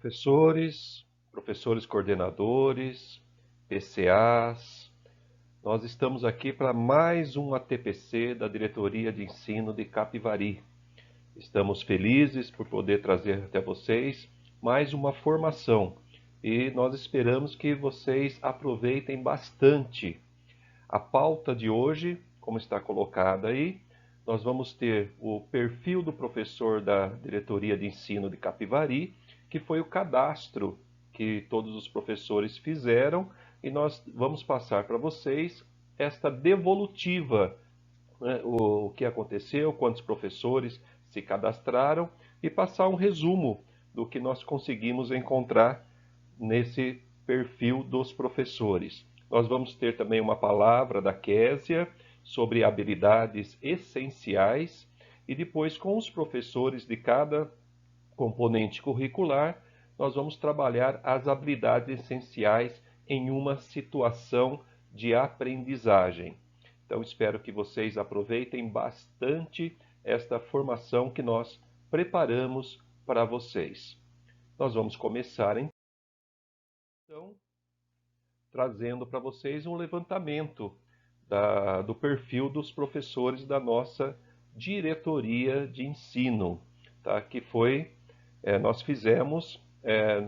professores coordenadores, PCAs, nós estamos aqui para mais um ATPC da Diretoria de Ensino de Capivari. Estamos felizes por poder trazer até vocês mais uma formação e nós esperamos que vocês aproveitem bastante. A pauta de hoje, como está colocada aí, nós vamos ter o perfil do professor da Diretoria de Ensino de Capivari, que foi o cadastro que todos os professores fizeram, e nós vamos passar para vocês esta devolutiva, né, o que aconteceu, quantos professores se cadastraram, e passar um resumo do que nós conseguimos encontrar nesse perfil dos professores. Nós vamos ter também uma palavra da Késia sobre habilidades essenciais e depois com os professores de cada componente curricular, nós vamos trabalhar as habilidades essenciais em uma situação de aprendizagem. Então, espero que vocês aproveitem bastante esta formação que nós preparamos para vocês. Nós vamos começar, então, trazendo para vocês um levantamento do perfil dos professores da nossa diretoria de ensino, tá? Que nós fizemos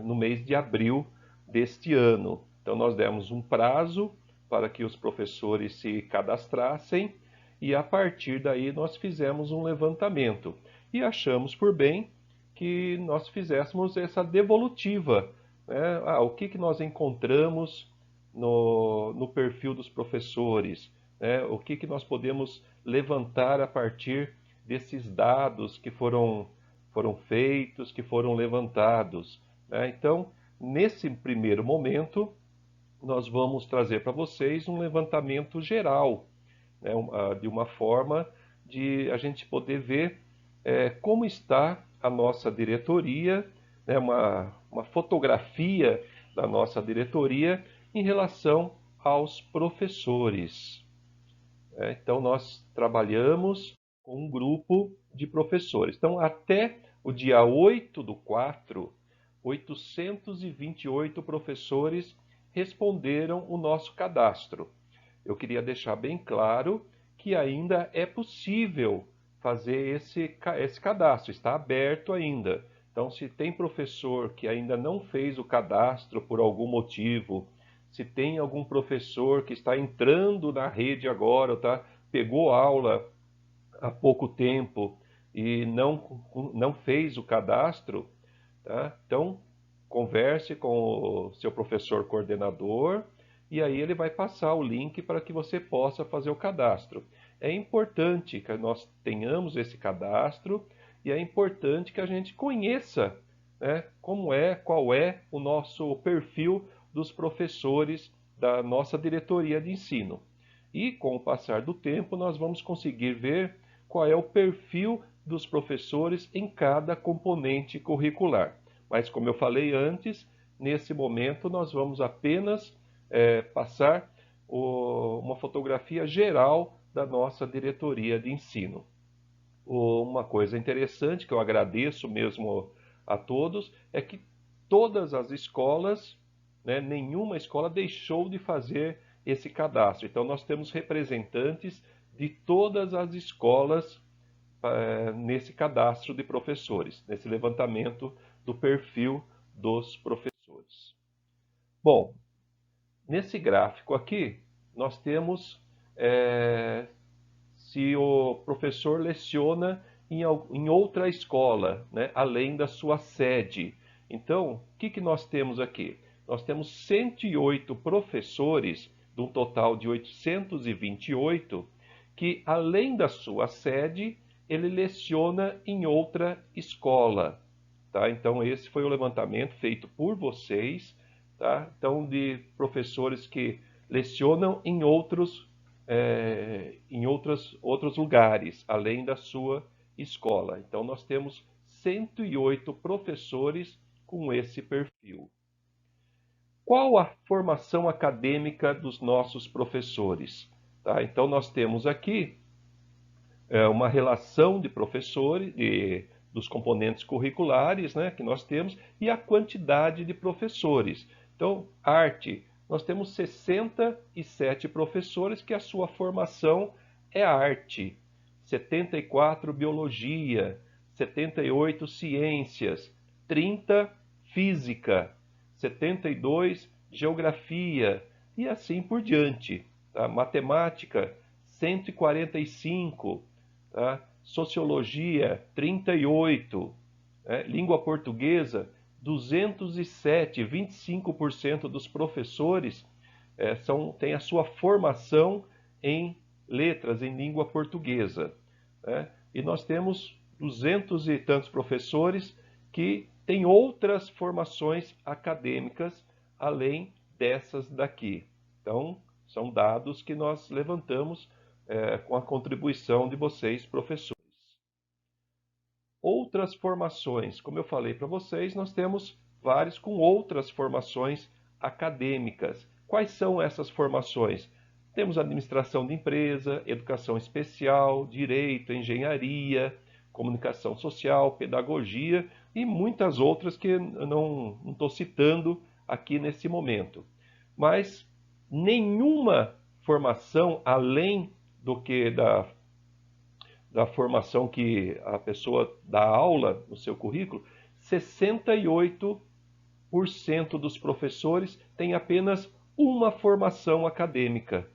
no mês de abril deste ano. Então, nós demos um prazo para que os professores se cadastrassem e, a partir daí, nós fizemos um levantamento. E achamos por bem que nós fizéssemos essa devolutiva, né? O que nós encontramos no perfil dos professores, né? O que nós podemos levantar a partir desses dados que foram feitos, que foram levantados, né? Então, nesse primeiro momento, nós vamos trazer para vocês um levantamento geral, né? De uma forma de a gente poder ver como está a nossa diretoria, né? Uma fotografia da nossa diretoria em relação aos professores. Então, nós trabalhamos com um grupo de professores. Então, até o dia 8/4, 828 professores responderam o nosso cadastro. Eu queria deixar bem claro que ainda é possível fazer esse cadastro, está aberto ainda. Então, se tem professor que ainda não fez o cadastro por algum motivo, se tem algum professor que está entrando na rede agora, tá? Pegou aula há pouco tempo e não fez o cadastro, tá? Então, converse com o seu professor coordenador e aí ele vai passar o link para que você possa fazer o cadastro. É importante que nós tenhamos esse cadastro e é importante que a gente conheça, né, qual é o nosso perfil dos professores da nossa diretoria de ensino. E com o passar do tempo, nós vamos conseguir ver qual é o perfil dos professores em cada componente curricular. Mas, como eu falei antes, nesse momento nós vamos apenas passar uma fotografia geral da nossa diretoria de ensino. Uma coisa interessante que eu agradeço mesmo a todos é que todas as escolas, né, nenhuma escola deixou de fazer esse cadastro. Então, nós temos representantes de todas as escolas nesse cadastro de professores, nesse levantamento do perfil dos professores. Bom, nesse gráfico aqui, nós temos se o professor leciona em outra escola, né, além da sua sede. Então, o que nós temos aqui? Nós temos 108 professores, de um total de 828, que além da sua sede, ele leciona em outra escola. Tá? Então, esse foi o levantamento feito por vocês, tá? Então, de professores que lecionam em outros outros lugares, além da sua escola. Então, nós temos 108 professores com esse perfil. Qual a formação acadêmica dos nossos professores? Tá? Então, nós temos aqui uma relação de professores, dos componentes curriculares, né, que nós temos, e a quantidade de professores. Então, arte, nós temos 67 professores que a sua formação é arte, 74 biologia, 78 ciências, 30 física, 72 geografia e assim por diante. Tá? Matemática, 145, tá? Sociologia, 38, né? Língua portuguesa, 207, 25% dos professores têm a sua formação em letras, em língua portuguesa. Né? E nós temos 200 e tantos professores que têm outras formações acadêmicas além dessas daqui. Então, são dados que nós levantamos com a contribuição de vocês, professores. Outras formações, como eu falei para vocês, nós temos vários com outras formações acadêmicas. Quais são essas formações? Temos administração de empresa, educação especial, direito, engenharia, comunicação social, pedagogia e muitas outras que não estou citando aqui nesse momento. Mas nenhuma formação além do que da formação que a pessoa dá aula no seu currículo, 68% dos professores têm apenas uma formação acadêmica.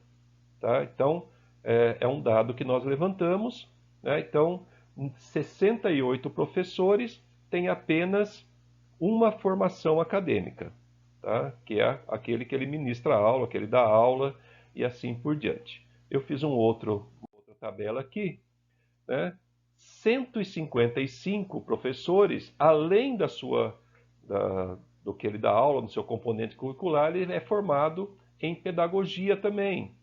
Tá? Então, é um dado que nós levantamos. Né? Então, 68 professores têm apenas uma formação acadêmica, tá? Que é aquele que ele ministra a aula, que ele dá aula e assim por diante. Eu fiz uma outra tabela aqui. Né? 155 professores, além do que ele dá aula no seu componente curricular, ele é formado em pedagogia também.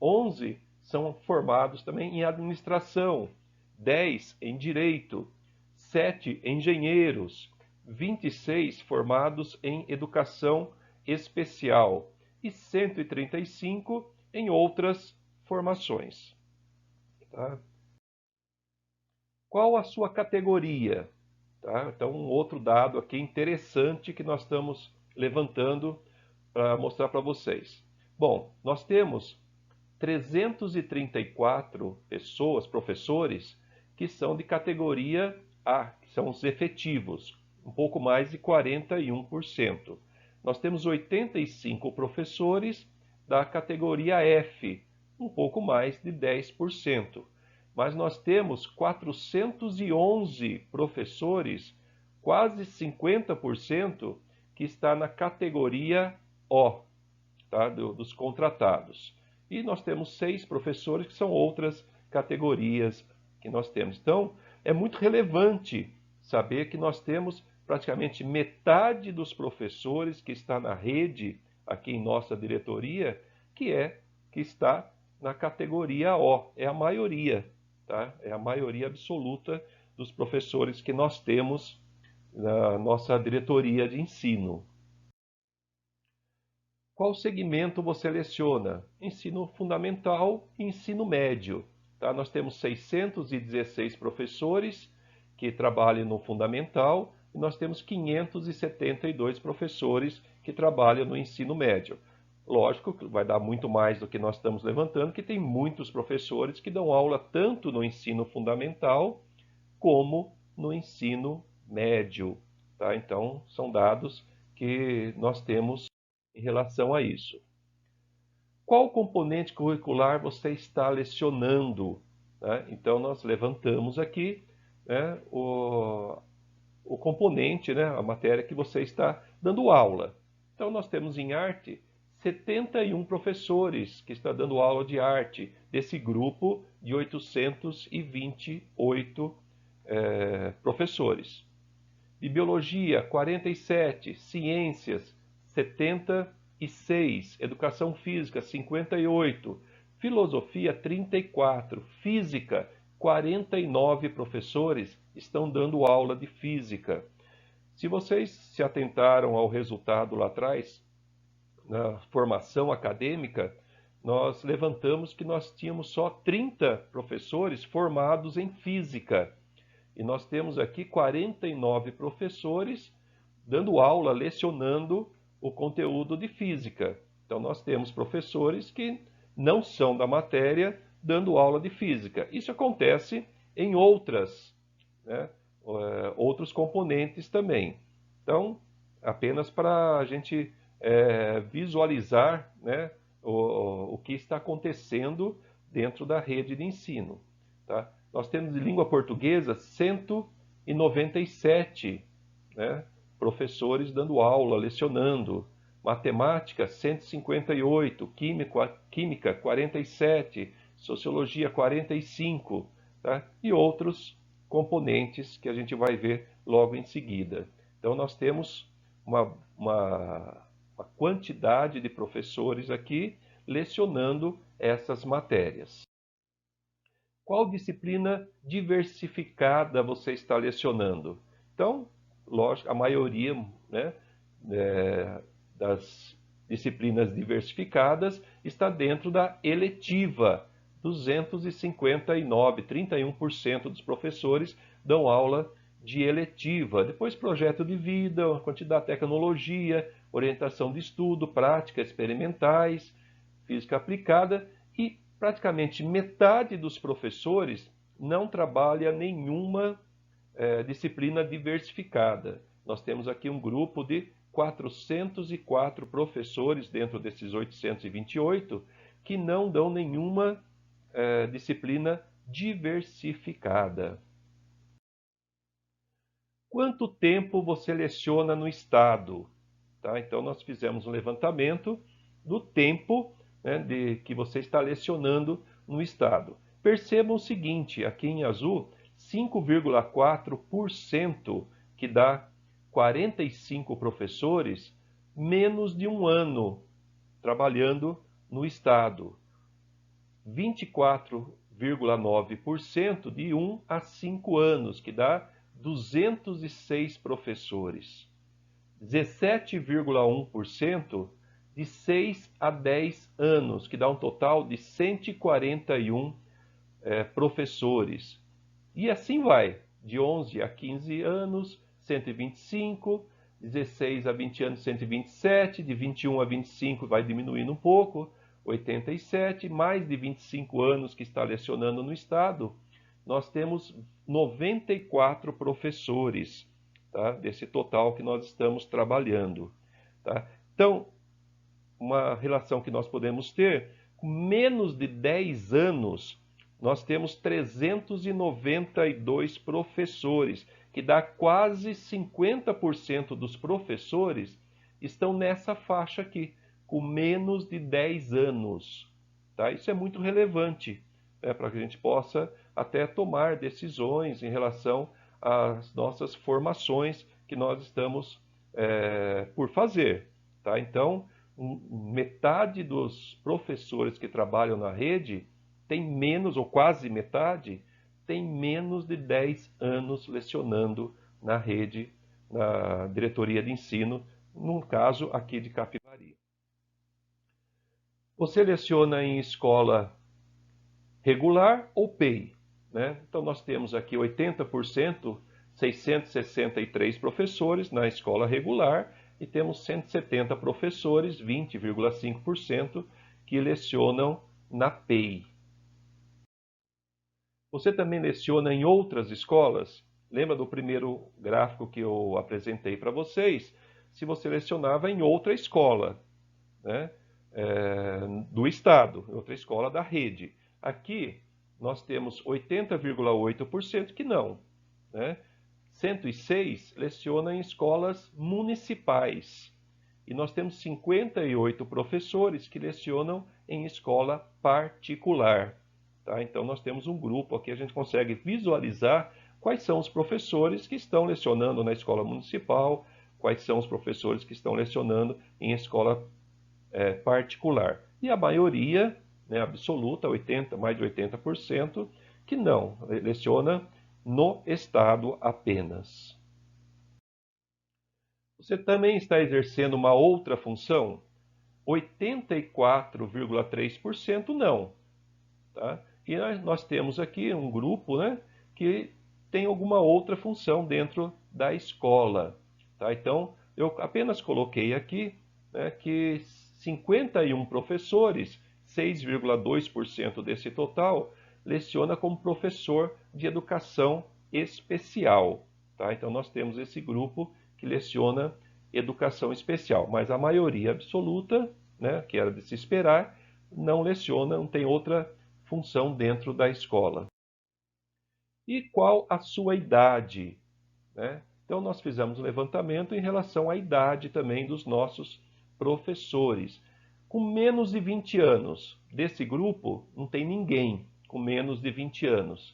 11 são formados também em administração, 10 em direito, 7 engenheiros, 26 formados em educação especial e 135 em outras formações. Tá? Qual a sua categoria? Tá? Então, um outro dado aqui interessante que nós estamos levantando para mostrar para vocês. Bom, nós temos 334 pessoas, professores, que são de categoria A, que são os efetivos, um pouco mais de 41%. Nós temos 85 professores da categoria F, um pouco mais de 10%. Mas nós temos 411 professores, quase 50%, que está na categoria O, tá? Dos contratados. E nós temos 6 professores que são outras categorias que nós temos. Então, é muito relevante saber que nós temos praticamente metade dos professores que está na rede, aqui em nossa diretoria, que está na categoria O, é a maioria. Tá? É a maioria absoluta dos professores que nós temos na nossa diretoria de ensino. Qual segmento você seleciona? Ensino fundamental e ensino médio. Tá? Nós temos 616 professores que trabalham no fundamental e nós temos 572 professores que trabalham no ensino médio. Lógico que vai dar muito mais do que nós estamos levantando, que tem muitos professores que dão aula tanto no ensino fundamental como no ensino médio. Tá? Então, são dados que nós temos em relação a isso. Qual componente curricular você está lecionando? Né? Então, nós levantamos aqui, né, o componente, né, a matéria que você está dando aula. Então, nós temos em arte 71 professores que estão dando aula de arte, desse grupo de 828 professores. De biologia, 47, ciências, 76, educação física, 58, filosofia, 34, física, 49 professores estão dando aula de física. Se vocês se atentaram ao resultado lá atrás, na formação acadêmica, nós levantamos que nós tínhamos só 30 professores formados em física. E nós temos aqui 49 professores dando aula, lecionando o conteúdo de física. Então, nós temos professores que não são da matéria dando aula de física. Isso acontece em outras, né, outros componentes também. Então, apenas para a gente visualizar, né, o que está acontecendo dentro da rede de ensino. Tá? Nós temos de língua portuguesa 197, né, professores dando aula, lecionando. Matemática, 158. Química 47. Sociologia, 45. Tá? E outros componentes que a gente vai ver logo em seguida. Então, nós temos uma quantidade de professores aqui lecionando essas matérias. Qual disciplina diversificada você está lecionando? Então, lógico, a maioria, né, das disciplinas diversificadas está dentro da eletiva. 259, 31% dos professores dão aula de eletiva. Depois, projeto de vida, quantidade de tecnologia, orientação de estudo, práticas experimentais, física aplicada e praticamente metade dos professores não trabalha nenhuma disciplina diversificada. Nós temos aqui um grupo de 404 professores dentro desses 828 que não dão nenhuma disciplina diversificada. Quanto tempo você leciona no estado? Tá? Então, nós fizemos um levantamento do tempo, né, que você está lecionando no estado. Percebam o seguinte, aqui em azul, 5,4%, que dá 45 professores, menos de um ano trabalhando no estado. 24,9% de 1 a 5 anos, que dá 206 professores. 17,1% de 6 a 10 anos, que dá um total de 141 professores. E assim vai, de 11 a 15 anos, 125, 16 a 20 anos, 127, de 21 a 25 vai diminuindo um pouco, 87, mais de 25 anos que está lecionando no estado, nós temos 94 professores, tá? Desse total que nós estamos trabalhando. Tá? Então, uma relação que nós podemos ter, com menos de 10 anos, nós temos 392 professores, que dá quase 50% dos professores estão nessa faixa aqui, com menos de 10 anos. Tá? Isso é muito relevante, né, para que a gente possa até tomar decisões em relação às nossas formações que nós estamos por fazer. Tá? Então, metade dos professores que trabalham na rede tem menos, ou quase metade, tem menos de 10 anos lecionando na rede, na diretoria de ensino, no caso aqui de Capivari. Você leciona em escola regular ou PEI? Né? Então, nós temos aqui 80%, 663 professores na escola regular e temos 170 professores, 20,5%, que lecionam na PEI. Você também leciona em outras escolas? Lembra do primeiro gráfico que eu apresentei para vocês? Se você lecionava em outra escola, né, do estado, outra escola da rede. Aqui nós temos 80,8% que não. Né? 106 leciona em escolas municipais. E nós temos 58 professores que lecionam em escola particular. Tá? Então, nós temos um grupo aqui, a gente consegue visualizar quais são os professores que estão lecionando na escola municipal, quais são os professores que estão lecionando em escola particular. E a maioria, né, absoluta, mais de 80%, que não, leciona no estado apenas. Você também está exercendo uma outra função? 84,3% não. Tá? E nós temos aqui um grupo, né, que tem alguma outra função dentro da escola. Tá? Então, eu apenas coloquei aqui, né, que 51 professores, 6,2% desse total, leciona como professor de educação especial. Tá? Então, nós temos esse grupo que leciona educação especial, mas a maioria absoluta, né, que era de se esperar, não leciona, não tem outra função dentro da escola. E qual a sua idade? Né? Então, nós fizemos um levantamento em relação à idade também dos nossos professores. Com menos de 20 anos, desse grupo, não tem ninguém com menos de 20 anos.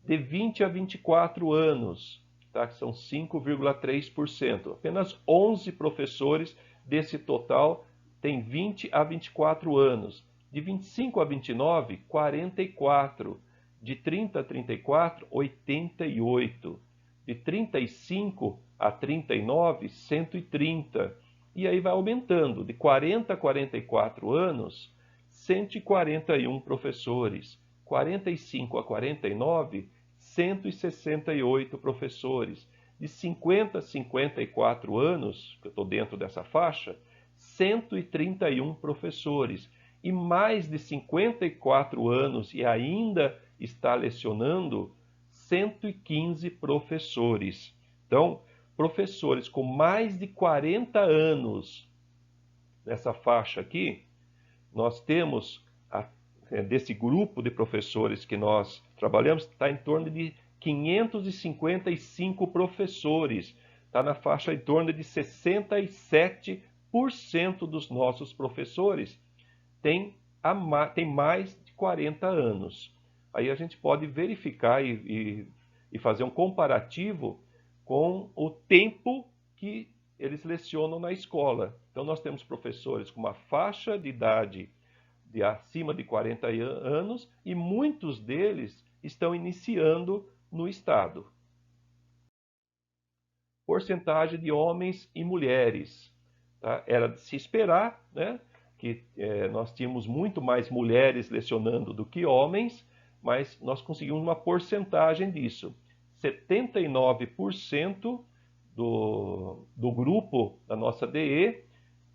De 20 a 24 anos, tá? Que são 5,3%. Apenas 11 professores desse total têm 20 a 24 anos. De 25 a 29, 44. De 30 a 34, 88. De 35 a 39, 130. E aí vai aumentando. De 40 a 44 anos, 141 professores. 45 a 49, 168 professores. De 50 a 54 anos, que eu estou dentro dessa faixa, 131 professores. E mais de 54 anos e ainda está lecionando, 115 professores. Então, professores com mais de 40 anos nessa faixa aqui, nós temos, desse grupo de professores que nós trabalhamos, está em torno de 555 professores. Está na faixa em torno de 67% dos nossos professores tem mais de 40 anos. Aí a gente pode verificar e fazer um comparativo com o tempo que eles lecionam na escola. Então nós temos professores com uma faixa de idade de acima de 40 anos e muitos deles estão iniciando no estado. Porcentagem de homens e mulheres. Tá? Era de se esperar, né, que nós tínhamos muito mais mulheres lecionando do que homens, mas nós conseguimos uma porcentagem disso. 79% do grupo da nossa DE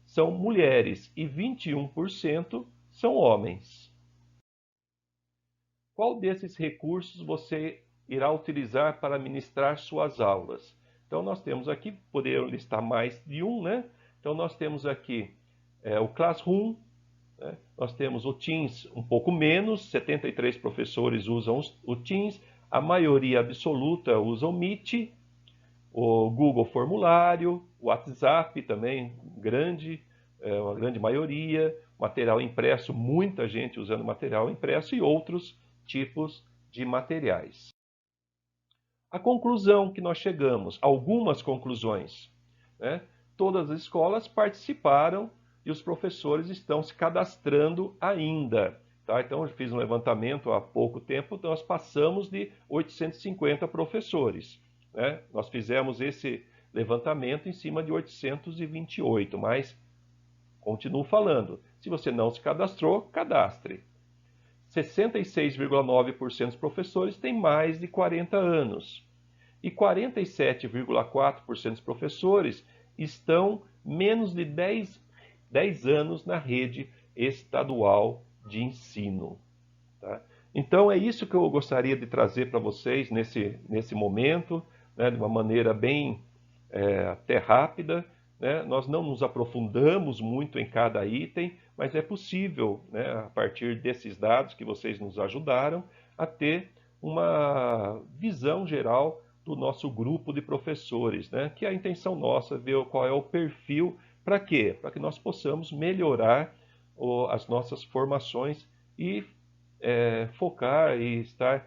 são mulheres e 21% são homens. Qual desses recursos você irá utilizar para ministrar suas aulas? Então, nós temos aqui, poderiam listar mais de um, né? Então, nós temos aqui o Classroom, né? Nós temos o Teams um pouco menos, 73 professores usam o Teams, a maioria absoluta usa o Meet, o Google Formulário, o WhatsApp também, uma grande maioria, material impresso, muita gente usando material impresso e outros tipos de materiais. A conclusão que nós chegamos, algumas conclusões, né? Todas as escolas participaram e os professores estão se cadastrando ainda. Tá? Então, eu fiz um levantamento há pouco tempo, então nós passamos de 850 professores. Né? Nós fizemos esse levantamento em cima de 828, mas continuo falando, se você não se cadastrou, cadastre. 66,9% dos professores têm mais de 40 anos e 47,4% dos professores estão menos de 10 anos na rede estadual de ensino. Tá? Então é isso que eu gostaria de trazer para vocês nesse momento, né, de uma maneira bem até rápida. Né? Nós não nos aprofundamos muito em cada item, mas é possível, né, a partir desses dados que vocês nos ajudaram, a ter uma visão geral do nosso grupo de professores, né? Que é a intenção nossa, ver qual é o perfil, para quê? Para que nós possamos melhorar as nossas formações e focar e estar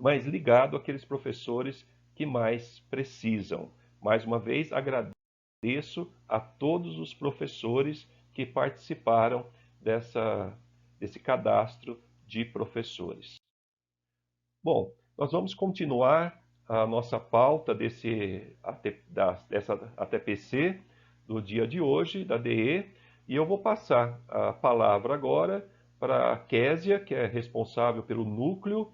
mais ligado àqueles professores que mais precisam. Mais uma vez, agradeço a todos os professores que participaram desse cadastro de professores. Bom, nós vamos continuar a nossa pauta dessa ATPC do dia de hoje, da DE, e eu vou passar a palavra agora para a Késia, que é responsável pelo núcleo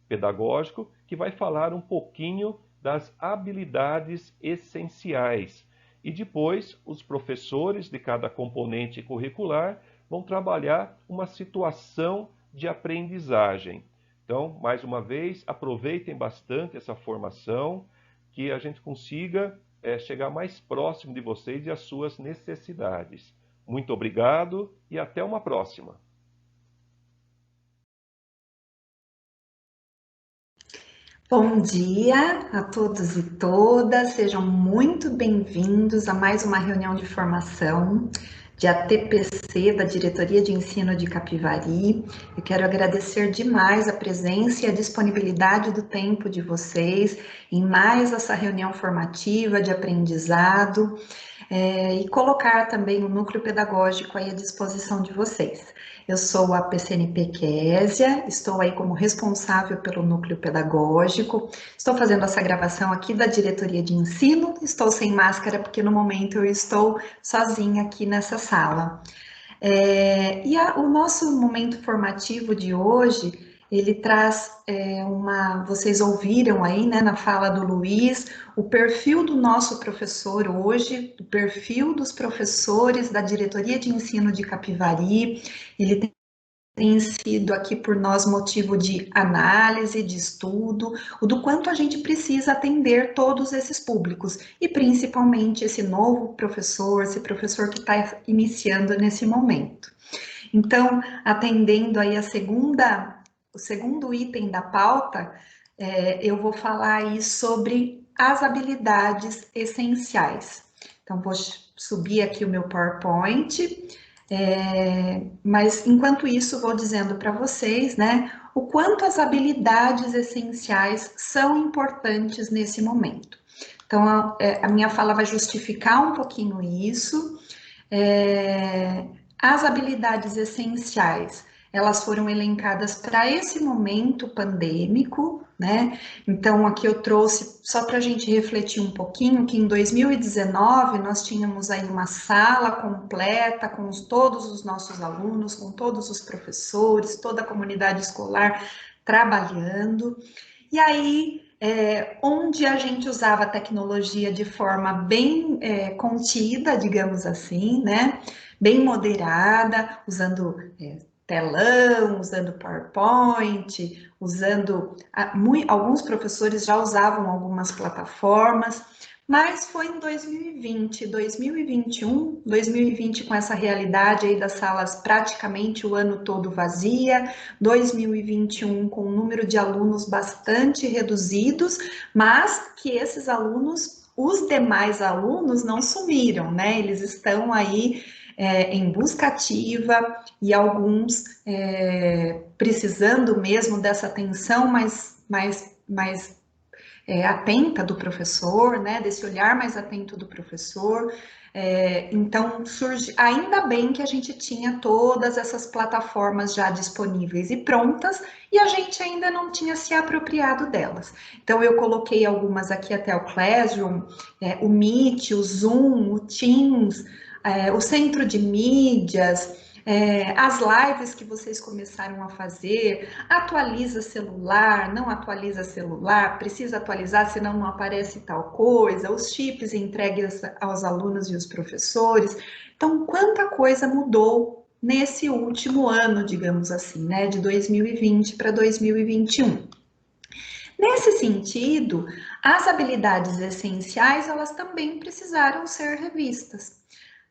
pedagógico, que vai falar um pouquinho das habilidades essenciais. E depois, os professores de cada componente curricular vão trabalhar uma situação de aprendizagem. Então, mais uma vez, aproveitem bastante essa formação, que a gente consiga chegar mais próximo de vocês e as suas necessidades. Muito obrigado e até uma próxima. Bom dia a todos e todas, sejam muito bem-vindos a mais uma reunião de formação de ATPC da Diretoria de Ensino de Capivari. Eu quero agradecer demais a presença e a disponibilidade do tempo de vocês em mais essa reunião formativa de aprendizado e colocar também o núcleo pedagógico aí à disposição de vocês. Eu sou a PCNP Késia, estou aí como responsável pelo núcleo pedagógico, estou fazendo essa gravação aqui da diretoria de ensino, estou sem máscara porque no momento eu estou sozinha aqui nessa sala. O nosso momento formativo de hoje, ele traz vocês ouviram aí, né, na fala do Luiz, o perfil do nosso professor hoje, o perfil dos professores da diretoria de ensino de Capivari, ele tem sido aqui por nós motivo de análise, de estudo, o do quanto a gente precisa atender todos esses públicos, e principalmente esse novo professor, esse professor que está iniciando nesse momento. Então, atendendo aí o segundo item da pauta, eu vou falar aí sobre as habilidades essenciais. Então, vou subir aqui o meu PowerPoint, mas enquanto isso, vou dizendo para vocês, né, o quanto as habilidades essenciais são importantes nesse momento. Então, a minha fala vai justificar um pouquinho isso. As habilidades essenciais, elas foram elencadas para esse momento pandêmico, né? Então, aqui eu trouxe, só para a gente refletir um pouquinho, que em 2019 nós tínhamos aí uma sala completa com todos os nossos alunos, com todos os professores, toda a comunidade escolar trabalhando. E aí, onde a gente usava a tecnologia de forma bem contida, digamos assim, né? Bem moderada, usando telão, usando PowerPoint, usando. Alguns professores já usavam algumas plataformas, mas foi em 2020, 2021, 2020 com essa realidade aí das salas praticamente o ano todo vazia, 2021 com um número de alunos bastante reduzidos, mas que esses alunos, os demais alunos não sumiram, né? Eles estão aí em busca ativa e alguns precisando mesmo dessa atenção mais atenta do professor, né, desse olhar mais atento do professor. Então, ainda bem que a gente tinha todas essas plataformas já disponíveis e prontas, e a gente ainda não tinha se apropriado delas. Então, eu coloquei algumas aqui até o Classroom, o Meet, o Zoom, o Teams, o Centro de Mídias, as lives que vocês começaram a fazer, atualiza celular, não atualiza celular, precisa atualizar, senão não aparece tal coisa, os chips entregues aos alunos e os professores. Então, quanta coisa mudou nesse último ano, digamos assim, né, de 2020 para 2021. Nesse sentido, as habilidades essenciais, elas também precisaram ser revistas.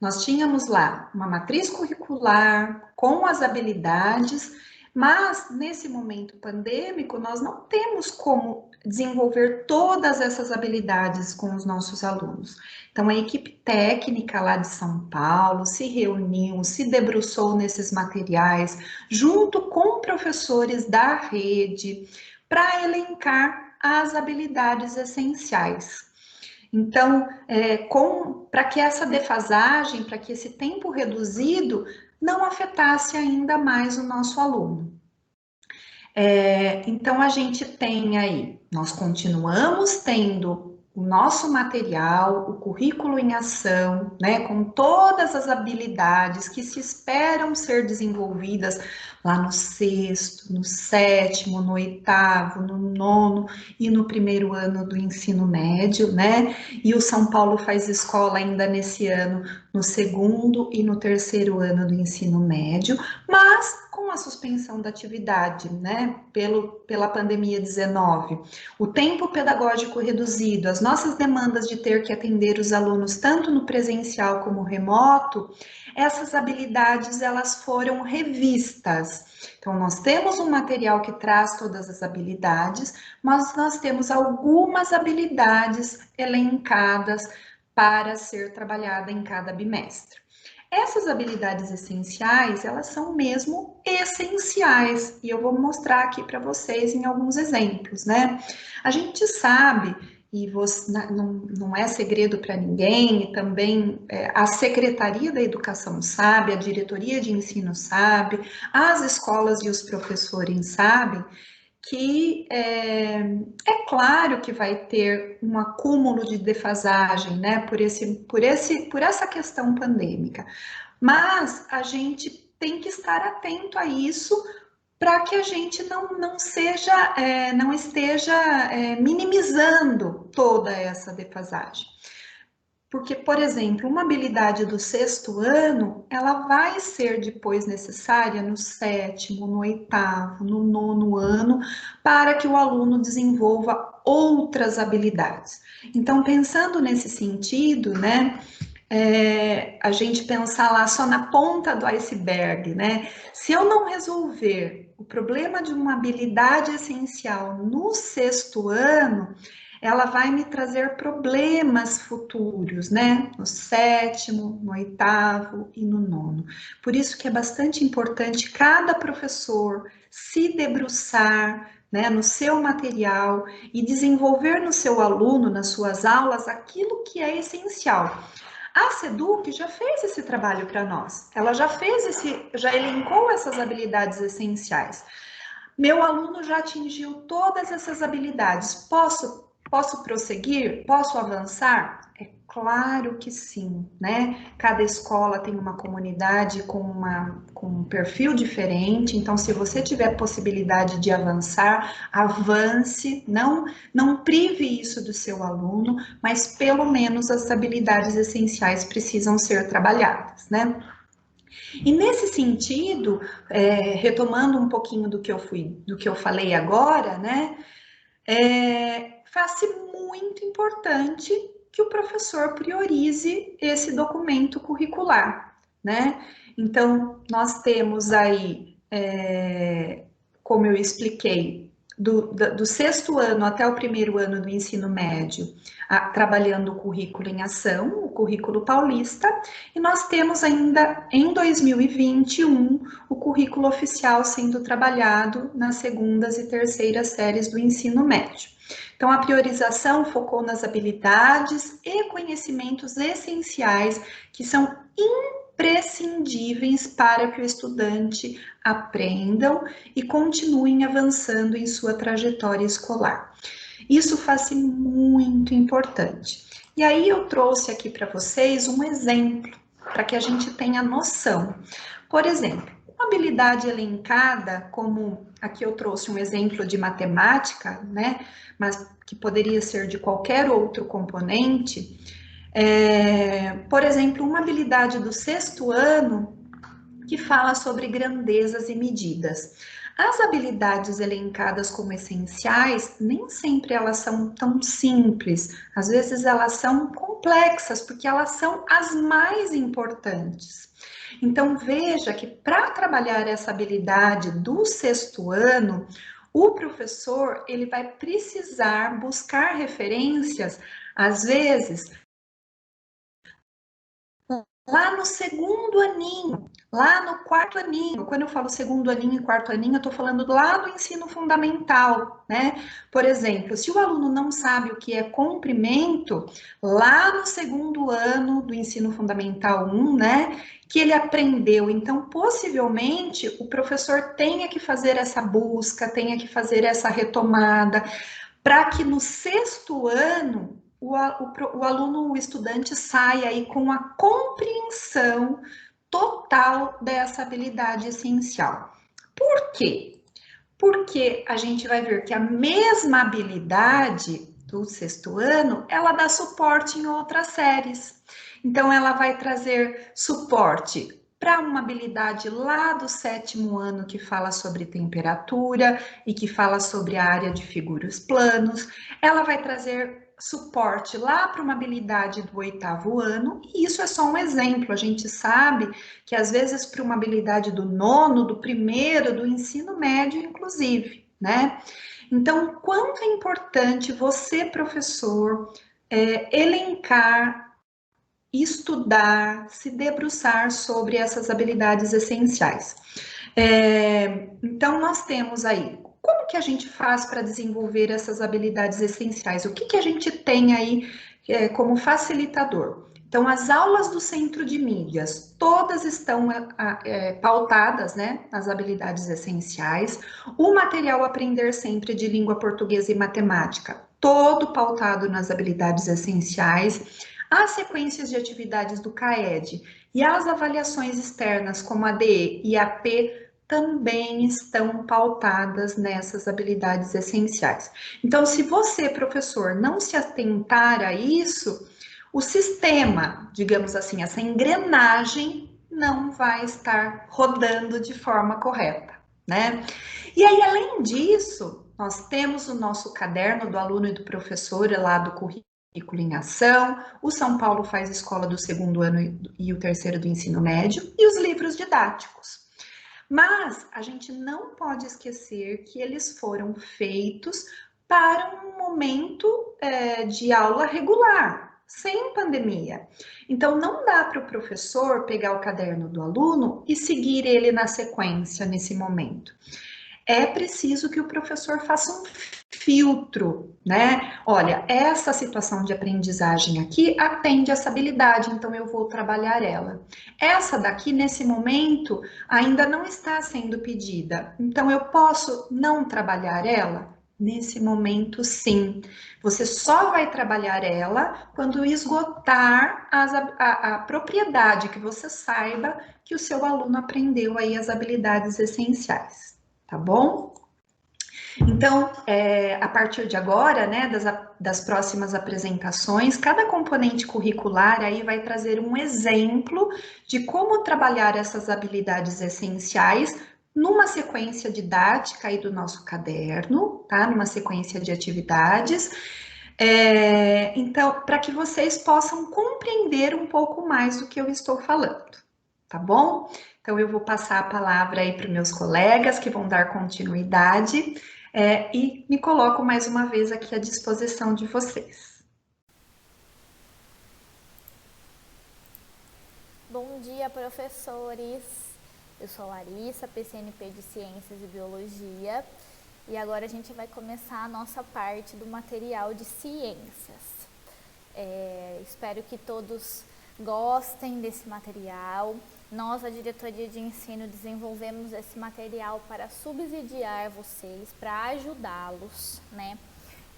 Nós tínhamos lá uma matriz curricular com as habilidades, mas nesse momento pandêmico nós não temos como desenvolver todas essas habilidades com os nossos alunos. Então a equipe técnica lá de São Paulo se reuniu, se debruçou nesses materiais, junto com professores da rede, para elencar as habilidades essenciais. Então, para que essa defasagem, para que esse tempo reduzido não afetasse ainda mais o nosso aluno. Então, a gente tem aí, nós continuamos tendo o nosso material, o currículo em ação, né, com todas as habilidades que se esperam ser desenvolvidas lá no sexto, no sétimo, no oitavo, no nono e no primeiro ano do ensino médio, né? E o São Paulo faz escola ainda nesse ano, no segundo e no terceiro ano do ensino médio, mas com a suspensão da atividade, né, pela pandemia 19, o tempo pedagógico reduzido, as nossas demandas de ter que atender os alunos tanto no presencial como remoto, essas habilidades elas foram revistas. Então, nós temos um material que traz todas as habilidades, mas nós temos algumas habilidades elencadas para ser trabalhada em cada bimestre. Essas habilidades essenciais, elas são mesmo essenciais, e eu vou mostrar aqui para vocês em alguns exemplos, né? A gente sabe, e você, não é segredo para ninguém, e também a Secretaria da Educação sabe, a Diretoria de Ensino sabe, as escolas e os professores sabem, que é claro que vai ter um acúmulo de defasagem, né, por essa questão pandêmica, mas a gente tem que estar atento a isso para que a gente não esteja minimizando toda essa defasagem. Porque, por exemplo, uma habilidade do sexto ano, ela vai ser depois necessária no sétimo, no oitavo, no nono ano, para que o aluno desenvolva outras habilidades. Então, pensando nesse sentido, né, a gente pensar lá só na ponta do iceberg, né? Se eu não resolver o problema de uma habilidade essencial no sexto ano, ela vai me trazer problemas futuros, né? No sétimo, no oitavo e no nono. Por isso que é bastante importante cada professor se debruçar, né, no seu material e desenvolver no seu aluno, nas suas aulas, aquilo que é essencial. A Seduc já fez esse trabalho para nós. Ela já elencou essas habilidades essenciais. Meu aluno já atingiu todas essas habilidades. Posso prosseguir? Posso avançar? É claro que sim, né? Cada escola tem uma comunidade com um perfil diferente, então se você tiver possibilidade de avançar, avance, não prive isso do seu aluno, mas pelo menos as habilidades essenciais precisam ser trabalhadas, né? E nesse sentido, retomando um pouquinho do que eu falei agora, né? Faz-se muito importante que o professor priorize esse documento curricular, né? Então, nós temos aí, como eu expliquei, do sexto ano até o primeiro ano do ensino médio, trabalhando o currículo em ação, o currículo paulista, e nós temos ainda em 2021 o currículo oficial sendo trabalhado nas segundas e terceiras séries do ensino médio. Então, a priorização focou nas habilidades e conhecimentos essenciais que são imprescindíveis para que o estudante aprendam e continuem avançando em sua trajetória escolar. Isso faz-se muito importante. E aí eu trouxe aqui para vocês um exemplo, para que a gente tenha noção. Por exemplo, uma habilidade elencada, como aqui eu trouxe um exemplo de matemática, né, mas que poderia ser de qualquer outro componente, por exemplo, uma habilidade do sexto ano que fala sobre grandezas e medidas. As habilidades elencadas como essenciais, nem sempre elas são tão simples, às vezes elas são complexas, porque elas são as mais importantes. Então, veja que para trabalhar essa habilidade do sexto ano, o professor ele vai precisar buscar referências, às vezes, lá no segundo aninho, lá no quarto aninho. Quando eu falo segundo aninho e quarto aninho, eu estou falando lá do ensino fundamental, né? Por exemplo, se o aluno não sabe o que é comprimento, lá no segundo ano do ensino fundamental 1, né? Que ele aprendeu. Então, possivelmente, o professor tenha que fazer essa busca, tenha que fazer essa retomada, para que no sexto ano o aluno, o estudante sai aí com a compreensão total dessa habilidade essencial. Por quê? Porque a gente vai ver que a mesma habilidade do sexto ano, ela dá suporte em outras séries. Então, ela vai trazer suporte para uma habilidade lá do sétimo ano que fala sobre temperatura e que fala sobre a área de figuras planos. Ela vai trazer suporte lá para uma habilidade do oitavo ano, e isso é só um exemplo. A gente sabe que às vezes para uma habilidade do nono, do primeiro, do ensino médio, inclusive, né? Então, quanto é importante você, professor, elencar, estudar, se debruçar sobre essas habilidades essenciais. Então, nós temos aí, como que a gente faz para desenvolver essas habilidades essenciais? O que, que a gente tem aí como facilitador? Então, as aulas do Centro de Mídias, todas estão pautadas, né, nas habilidades essenciais. O material Aprender Sempre de Língua Portuguesa e Matemática, todo pautado nas habilidades essenciais. As sequências de atividades do CAED e as avaliações externas, como a DE e a P, também estão pautadas nessas habilidades essenciais. Então, se você, professor, não se atentar a isso, o sistema, digamos assim, essa engrenagem não vai estar rodando de forma correta, né? E aí, além disso, nós temos o nosso caderno do aluno e do professor lá do currículo em ação, o São Paulo faz escola do segundo ano e o terceiro do ensino médio, e os livros didáticos. Mas a gente não pode esquecer que eles foram feitos para um momento de aula regular, sem pandemia. Então, não dá para o professor pegar o caderno do aluno e seguir ele na sequência nesse momento. É preciso que o professor faça um filtro, né? Olha, essa situação de aprendizagem aqui atende essa habilidade, então eu vou trabalhar ela. Essa daqui, nesse momento, ainda não está sendo pedida, então eu posso não trabalhar ela? Nesse momento, sim. Você só vai trabalhar ela quando esgotar a propriedade, que você saiba que o seu aluno aprendeu aí as habilidades essenciais, tá bom? Então, a partir de agora, né, das próximas apresentações, cada componente curricular aí vai trazer um exemplo de como trabalhar essas habilidades essenciais numa sequência didática aí do nosso caderno, tá? Numa sequência de atividades. Então, para que vocês possam compreender um pouco mais do que eu estou falando, tá bom? Então, eu vou passar a palavra aí para os meus colegas que vão dar continuidade. E me coloco mais uma vez aqui à disposição de vocês. Bom dia, professores! Eu sou Larissa, PCNP de Ciências e Biologia, e agora a gente vai começar a nossa parte do material de ciências. Espero que todos gostem desse material. Nós, a Diretoria de Ensino, desenvolvemos esse material para subsidiar vocês, para ajudá-los, né?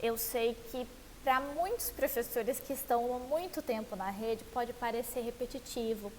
Eu sei que para muitos professores que estão há muito tempo na rede pode parecer repetitivo,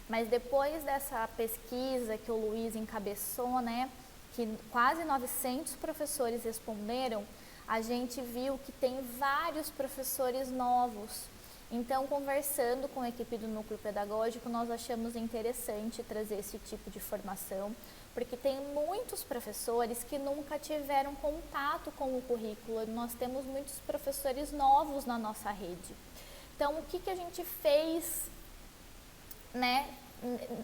mas depois dessa pesquisa que o Luiz encabeçou, né, que quase 900 professores responderam, a gente viu que tem vários professores novos. Então, conversando com a equipe do Núcleo Pedagógico, nós achamos interessante trazer esse tipo de formação, porque tem muitos professores que nunca tiveram contato com o currículo. Nós temos muitos professores novos na nossa rede. Então, o que a gente fez, né,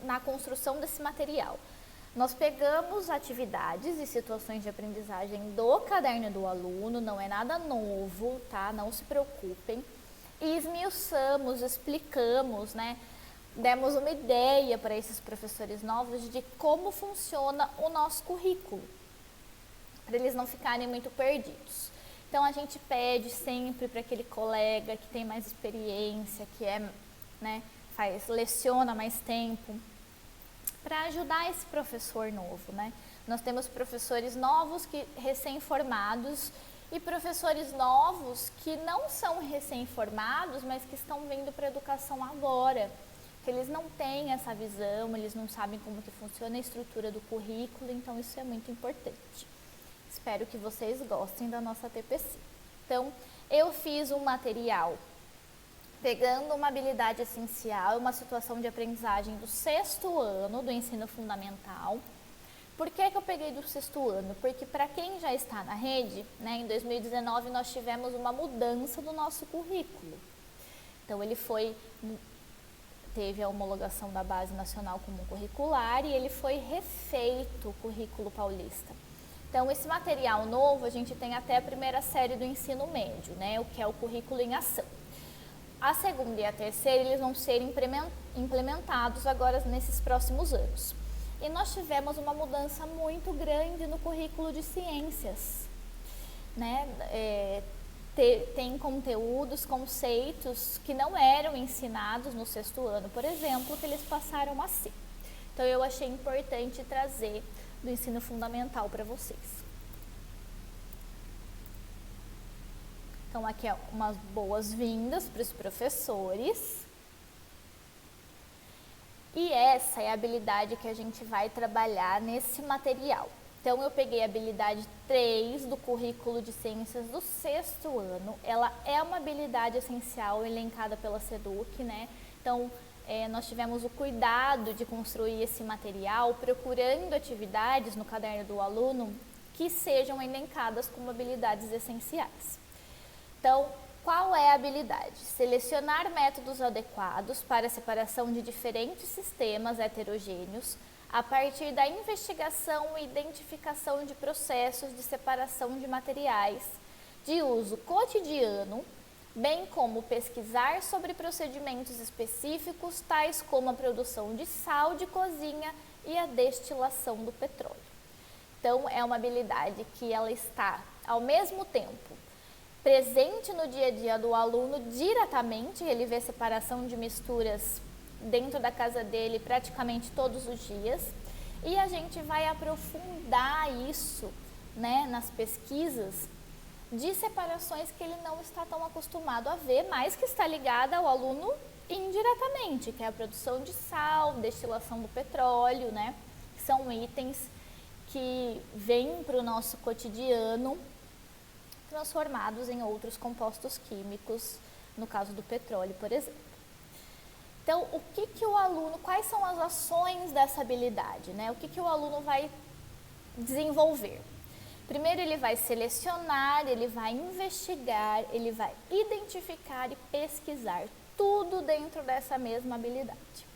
na construção desse material? Nós pegamos atividades e situações de aprendizagem do caderno do aluno, não é nada novo, tá? Não se preocupem. E esmiuçamos, explicamos, né? Demos uma ideia para esses professores novos de como funciona o nosso currículo, para eles não ficarem muito perdidos. Então, a gente pede sempre para aquele colega que tem mais experiência, que leciona mais tempo, para ajudar esse professor novo, né? Nós temos professores novos, recém-formados, e professores novos que não são recém-formados, mas que estão vindo para a educação agora, que eles não têm essa visão, eles não sabem como que funciona a estrutura do currículo, então isso é muito importante. Espero que vocês gostem da nossa TPC. Então, eu fiz um material pegando uma habilidade essencial, uma situação de aprendizagem do 6º ano do ensino fundamental. Por que eu peguei do 6º ano? Porque para quem já está na rede, né, em 2019 nós tivemos uma mudança do nosso currículo. Então teve a homologação da Base Nacional Comum Curricular e ele foi refeito o currículo paulista. Então esse material novo a gente tem até a 1ª série do ensino médio, né, o que é o currículo em ação. A 2ª e a 3ª eles vão ser implementados agora nesses próximos anos. E nós tivemos uma mudança muito grande no currículo de ciências, né? Tem conteúdos, conceitos que não eram ensinados no 6º ano, por exemplo, que eles passaram a ser. Então eu achei importante trazer do ensino fundamental para vocês. Então aqui é umas boas-vindas para os professores. E essa é a habilidade que a gente vai trabalhar nesse material. Então, eu peguei a habilidade 3 do currículo de ciências do 6º ano. Ela é uma habilidade essencial elencada pela SEDUC, né? Então, nós tivemos o cuidado de construir esse material procurando atividades no caderno do aluno que sejam elencadas como habilidades essenciais. Então, qual é a habilidade? Selecionar métodos adequados para a separação de diferentes sistemas heterogêneos a partir da investigação e identificação de processos de separação de materiais de uso cotidiano, bem como pesquisar sobre procedimentos específicos, tais como a produção de sal de cozinha e a destilação do petróleo. Então, é uma habilidade que ela está, ao mesmo tempo, presente no dia a dia do aluno diretamente, ele vê separação de misturas dentro da casa dele praticamente todos os dias, e a gente vai aprofundar isso, né, nas pesquisas de separações que ele não está tão acostumado a ver, mas que está ligada ao aluno indiretamente, que é a produção de sal, destilação do petróleo, né, que são itens que vêm para o nosso cotidiano transformados em outros compostos químicos, no caso do petróleo, por exemplo. Então, quais são as ações dessa habilidade, né? O que o aluno vai desenvolver? Primeiro, ele vai selecionar, ele vai investigar, ele vai identificar e pesquisar, tudo dentro dessa mesma habilidade.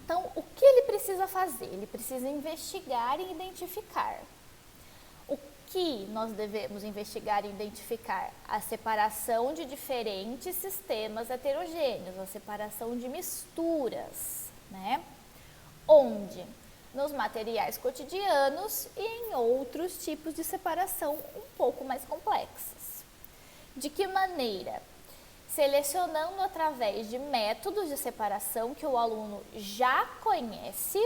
Então, o que ele precisa fazer? Ele precisa investigar e identificar. O que nós devemos investigar e identificar? A separação de diferentes sistemas heterogêneos, a separação de misturas, né? Onde? Nos materiais cotidianos e em outros tipos de separação um pouco mais complexas. De que maneira? Selecionando através de métodos de separação que o aluno já conhece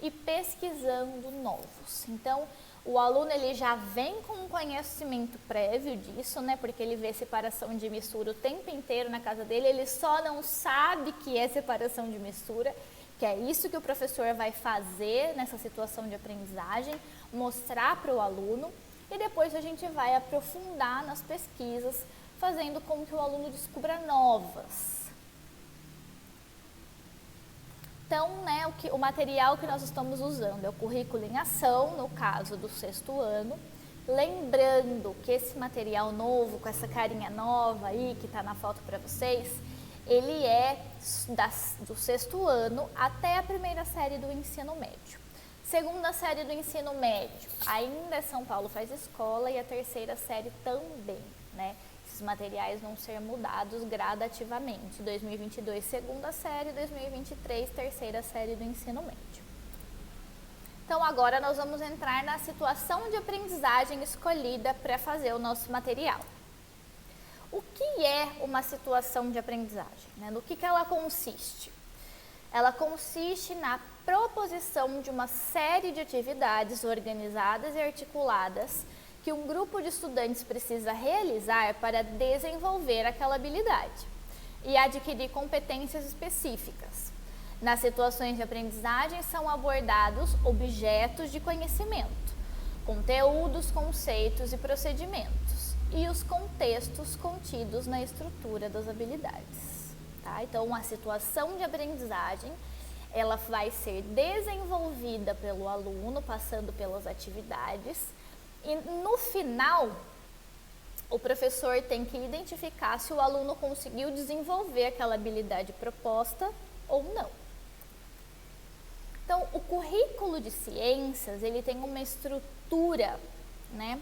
e pesquisando novos. Então, o aluno ele já vem com um conhecimento prévio disso, né? Porque ele vê separação de mistura o tempo inteiro na casa dele, ele só não sabe que é separação de mistura, que é isso que o professor vai fazer nessa situação de aprendizagem, mostrar para o aluno, e depois a gente vai aprofundar nas pesquisas, fazendo com que o aluno descubra novas. Então, né, o material que nós estamos usando é o currículo em ação, no caso do 6º ano. Lembrando que esse material novo, com essa carinha nova aí, que está na foto para vocês, ele é do 6º ano até a 1ª série do ensino médio. 2ª série do ensino médio, ainda São Paulo faz escola, e a 3ª série também, né? Esses materiais vão ser mudados gradativamente. 2022, 2ª série, 2023, 3ª série do ensino médio. Então, agora nós vamos entrar na situação de aprendizagem escolhida para fazer o nosso material. O que é uma situação de aprendizagem, né? No que ela consiste? Ela consiste na proposição de uma série de atividades organizadas e articuladas que um grupo de estudantes precisa realizar para desenvolver aquela habilidade e adquirir competências específicas. Nas situações de aprendizagem são abordados objetos de conhecimento, conteúdos, conceitos e procedimentos e os contextos contidos na estrutura das habilidades. Tá? Então, a situação de aprendizagem ela vai ser desenvolvida pelo aluno, passando pelas atividades, e no final, o professor tem que identificar se o aluno conseguiu desenvolver aquela habilidade proposta ou não. Então, o currículo de ciências, ele tem uma estrutura, né?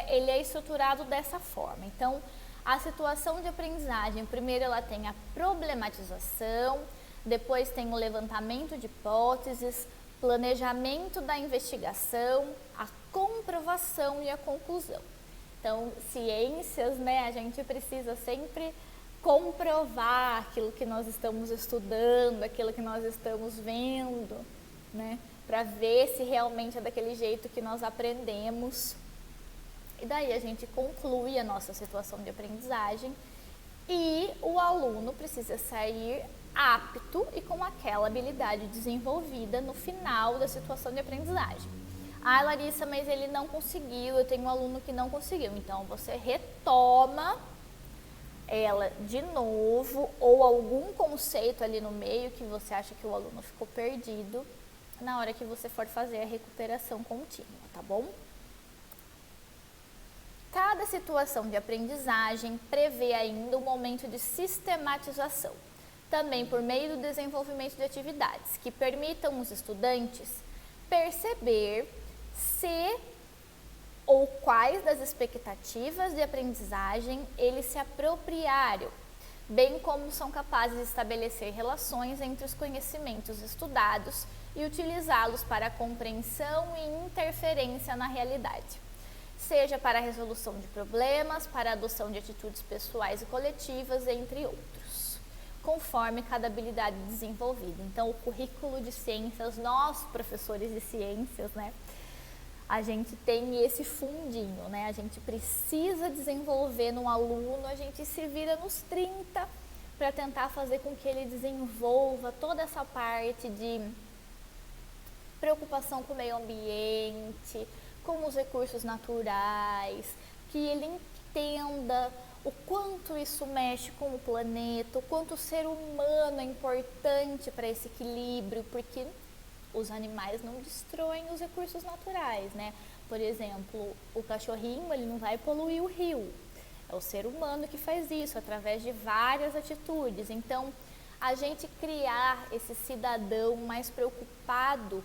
Ele é estruturado dessa forma. Então, a situação de aprendizagem, primeiro ela tem a problematização, depois tem o levantamento de hipóteses, planejamento da investigação, a comprovação e a conclusão. Então, ciências, né, a gente precisa sempre comprovar aquilo que nós estamos estudando, aquilo que nós estamos vendo, né, para ver se realmente é daquele jeito que nós aprendemos. E daí a gente conclui a nossa situação de aprendizagem e o aluno precisa sair apto e com aquela habilidade desenvolvida no final da situação de aprendizagem. Ah, Larissa, mas ele não conseguiu, eu tenho um aluno que não conseguiu. Então, você retoma ela de novo ou algum conceito ali no meio que você acha que o aluno ficou perdido na hora que você for fazer a recuperação contínua, tá bom? Cada situação de aprendizagem prevê ainda um momento de sistematização, também por meio do desenvolvimento de atividades que permitam os estudantes perceber se ou quais das expectativas de aprendizagem eles se apropriaram, bem como são capazes de estabelecer relações entre os conhecimentos estudados e utilizá-los para a compreensão e interferência na realidade, seja para a resolução de problemas, para a adoção de atitudes pessoais e coletivas, entre outros, conforme cada habilidade desenvolvida. Então, o currículo de ciências, nós, professores de ciências, né, a gente tem esse fundinho, né, a gente precisa desenvolver no aluno, a gente se vira nos 30 para tentar fazer com que ele desenvolva toda essa parte de preocupação com o meio ambiente, com os recursos naturais, que ele entenda o quanto isso mexe com o planeta, o quanto o ser humano é importante para esse equilíbrio, porque os animais não destroem os recursos naturais, né? Por exemplo, o cachorrinho, ele não vai poluir o rio. É o ser humano que faz isso, através de várias atitudes. Então, a gente criar esse cidadão mais preocupado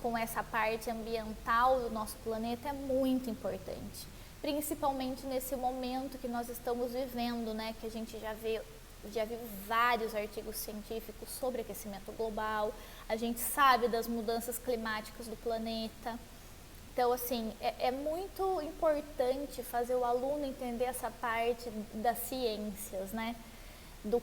com essa parte ambiental do nosso planeta é muito importante, principalmente nesse momento que nós estamos vivendo, né, que a gente já viu vários artigos científicos sobre aquecimento global, a gente sabe das mudanças climáticas do planeta. Então, assim, é muito importante fazer o aluno entender essa parte das ciências, né, do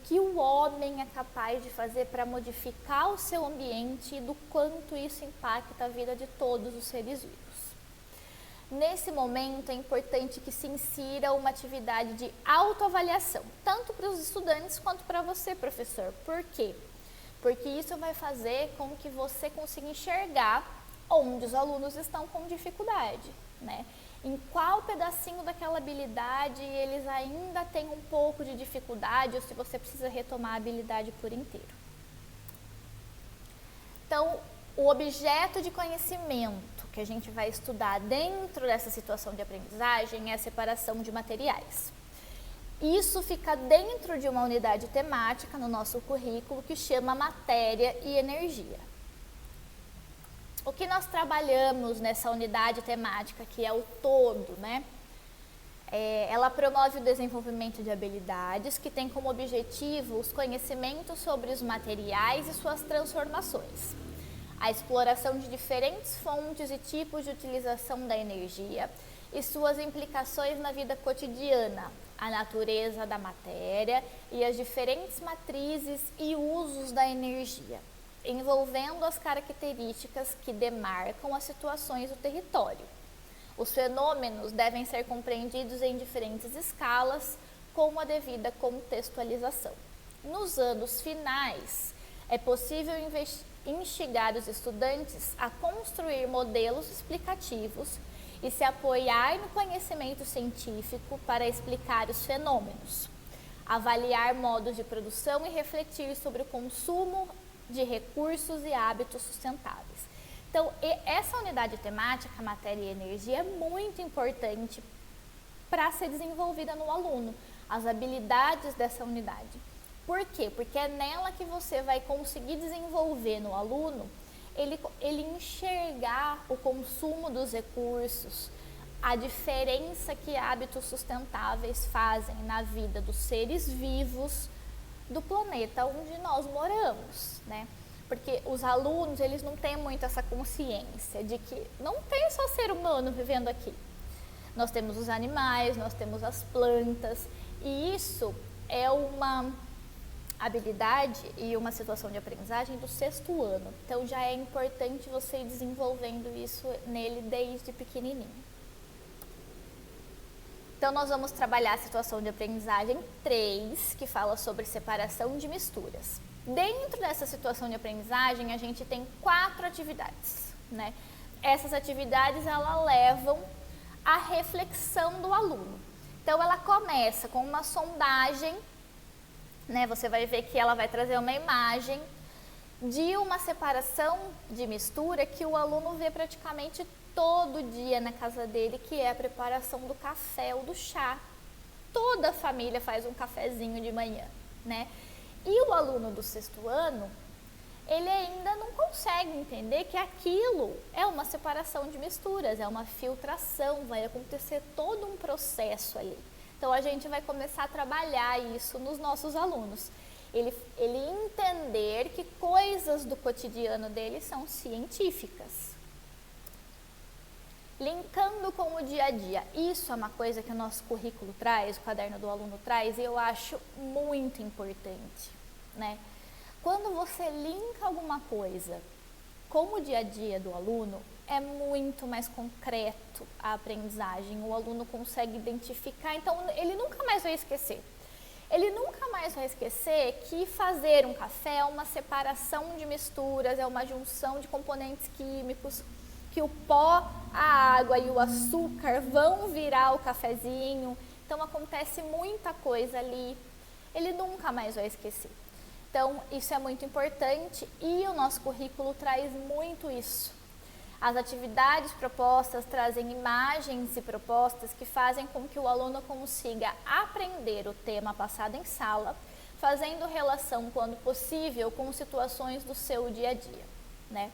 que o homem é capaz de fazer para modificar o seu ambiente e do quanto isso impacta a vida de todos os seres vivos. Nesse momento, é importante que se insira uma atividade de autoavaliação, tanto para os estudantes quanto para você, professor. Por quê? Porque isso vai fazer com que você consiga enxergar onde os alunos estão com dificuldade, né? Em qual pedacinho daquela habilidade eles ainda têm um pouco de dificuldade ou se você precisa retomar a habilidade por inteiro. Então, o objeto de conhecimento que a gente vai estudar dentro dessa situação de aprendizagem é a separação de materiais. Isso fica dentro de uma unidade temática no nosso currículo que chama Matéria e Energia. O que nós trabalhamos nessa unidade temática, que é o todo, né? Ela promove o desenvolvimento de habilidades que tem como objetivo os conhecimentos sobre os materiais e suas transformações, a exploração de diferentes fontes e tipos de utilização da energia e suas implicações na vida cotidiana, a natureza da matéria e as diferentes matrizes e usos da energia, envolvendo as características que demarcam as situações do território, Os fenômenos devem ser compreendidos em diferentes escalas, com a devida contextualização. Nos anos finais, é possível instigar os estudantes a construir modelos explicativos e se apoiar no conhecimento científico para explicar os fenômenos, avaliar modos de produção e refletir sobre o consumo de recursos e hábitos sustentáveis. Então, essa unidade temática, matéria e energia, é muito importante para ser desenvolvida no aluno, as habilidades dessa unidade. Por quê? Porque é nela que você vai conseguir desenvolver no aluno ele enxergar o consumo dos recursos, a diferença que hábitos sustentáveis fazem na vida dos seres vivos do planeta onde nós moramos, né? Porque os alunos, eles não têm muito essa consciência de que não tem só ser humano vivendo aqui. Nós temos os animais, nós temos as plantas, e isso é uma habilidade e uma situação de aprendizagem do 6º ano. Então já é importante você ir desenvolvendo isso nele desde pequenininho. Então nós vamos trabalhar a situação de aprendizagem 3, que fala sobre separação de misturas. Dentro dessa situação de aprendizagem, a gente tem 4 atividades, né? Essas atividades, elas levam à reflexão do aluno. Então ela começa com uma sondagem, né? Você vai ver que ela vai trazer uma imagem de uma separação de mistura que o aluno vê praticamente todo dia na casa dele, que é a preparação do café ou do chá. Toda a família faz um cafezinho de manhã, né? E o aluno do 6º ano, ele ainda não consegue entender que aquilo é uma separação de misturas, é uma filtração, vai acontecer todo um processo ali. Então a gente vai começar a trabalhar isso nos nossos alunos. Ele entender que coisas do cotidiano dele são científicas. Linkando com o dia a dia, isso é uma coisa que o nosso currículo traz, o caderno do aluno traz, e eu acho muito importante, né? Quando você linka alguma coisa com o dia a dia do aluno, é muito mais concreto a aprendizagem, o aluno consegue identificar, então ele nunca mais vai esquecer. Ele nunca mais vai esquecer que fazer um café é uma separação de misturas, é uma junção de componentes químicos, que o pó, a água e o açúcar vão virar o cafezinho. Então acontece muita coisa ali, ele nunca mais vai esquecer. Então isso é muito importante e o nosso currículo traz muito isso. As atividades propostas trazem imagens e propostas que fazem com que o aluno consiga aprender o tema passado em sala, fazendo relação, quando possível, com situações do seu dia a dia, né?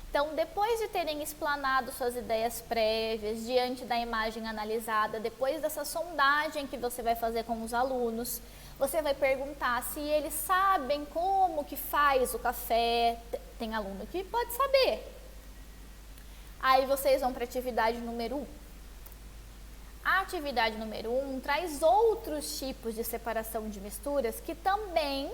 Então, depois de terem explanado suas ideias prévias, diante da imagem analisada, depois dessa sondagem que você vai fazer com os alunos, você vai perguntar se eles sabem como que faz o café. Tem aluno que pode saber. Aí vocês vão para a atividade número 1. A atividade número 1 traz outros tipos de separação de misturas que também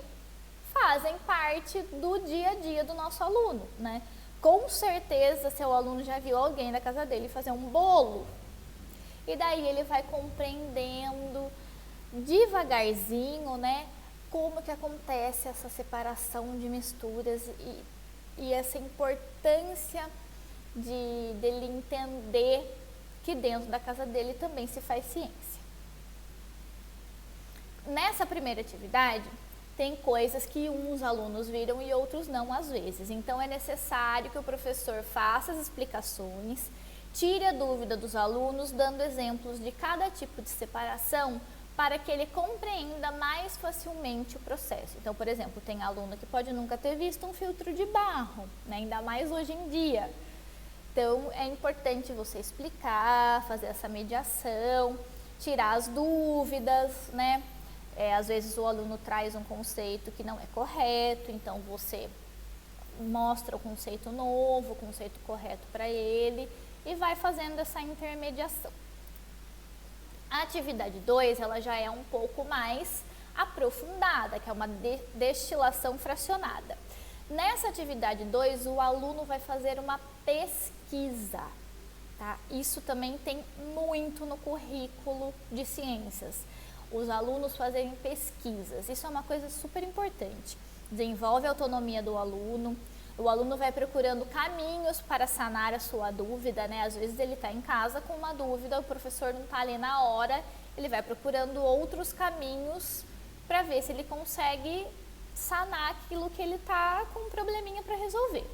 fazem parte do dia a dia do nosso aluno, né? Com certeza, seu aluno já viu alguém da casa dele fazer um bolo. E daí ele vai compreendendo devagarzinho, né, como que acontece essa separação de misturas e essa importância dele entender que dentro da casa dele também se faz ciência. Nessa primeira atividade, tem coisas que uns alunos viram e outros não às vezes. Então é necessário que o professor faça as explicações, tire a dúvida dos alunos, dando exemplos de cada tipo de separação para que ele compreenda mais facilmente o processo. Então, por exemplo, tem aluno que pode nunca ter visto um filtro de barro, né? Ainda mais hoje em dia. Então é importante você explicar, fazer essa mediação, tirar as dúvidas, né? Às vezes o aluno traz um conceito que não é correto, então você mostra o conceito novo, o conceito correto para ele e vai fazendo essa intermediação. A atividade 2, ela já é um pouco mais aprofundada, que é uma destilação fracionada. Nessa atividade 2, o aluno vai fazer uma pesquisa. tá? Isso também tem muito no currículo de ciências. Os alunos fazerem pesquisas, isso é uma coisa super importante. Desenvolve a autonomia do aluno, o aluno vai procurando caminhos para sanar a sua dúvida, né? Às vezes ele está em casa com uma dúvida, o professor não está ali na hora, ele vai procurando outros caminhos para ver se ele consegue sanar aquilo que ele está com um probleminha para resolver.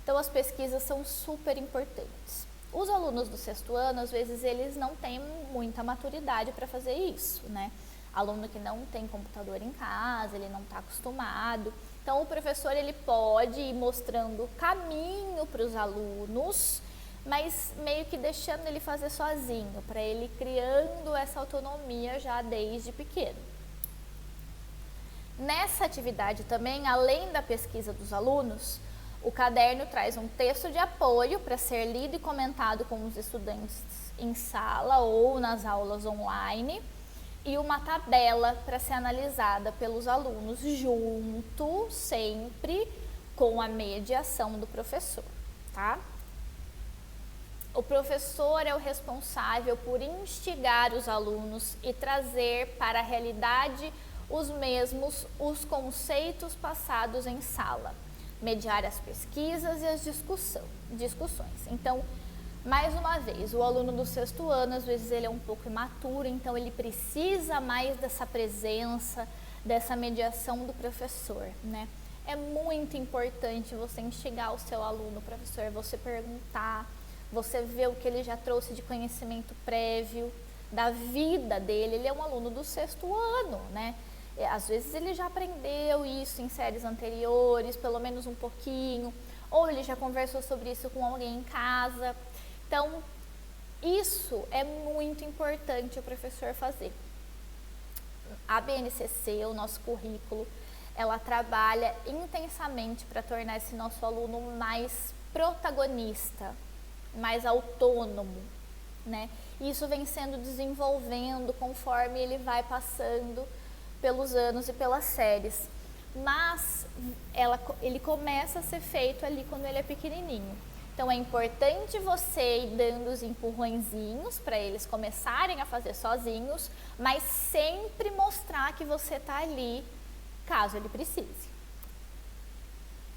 Então as pesquisas são super importantes. Os alunos do 6º ano, às vezes, eles não têm muita maturidade para fazer isso, né? Aluno que não tem computador em casa, ele não está acostumado. Então, o professor, ele pode ir mostrando o caminho para os alunos, mas meio que deixando ele fazer sozinho, para ele criando essa autonomia já desde pequeno. Nessa atividade também, além da pesquisa dos alunos, o caderno traz um texto de apoio para ser lido e comentado com os estudantes em sala ou nas aulas online e uma tabela para ser analisada pelos alunos junto, sempre com a mediação do professor, tá? O professor é o responsável por instigar os alunos e trazer para a realidade os conceitos passados em sala, mediar as pesquisas e as discussões. Então, mais uma vez, o aluno do 6º ano, às vezes ele é um pouco imaturo, então ele precisa mais dessa presença, dessa mediação do professor, né? É muito importante você instigar o seu aluno, professor, você perguntar, você ver o que ele já trouxe de conhecimento prévio da vida dele. Ele é um aluno do 6º ano, né? Às vezes ele já aprendeu isso em séries anteriores, pelo menos um pouquinho, ou ele já conversou sobre isso com alguém em casa. Então, isso é muito importante o professor fazer. A BNCC, o nosso currículo, ela trabalha intensamente para tornar esse nosso aluno mais protagonista, mais autônomo, né? Isso vem sendo desenvolvendo conforme ele vai passando pelos anos e pelas séries, mas ele começa a ser feito ali quando ele é pequenininho. Então é importante você ir dando os empurrõezinhos para eles começarem a fazer sozinhos, mas sempre mostrar que você está ali caso ele precise.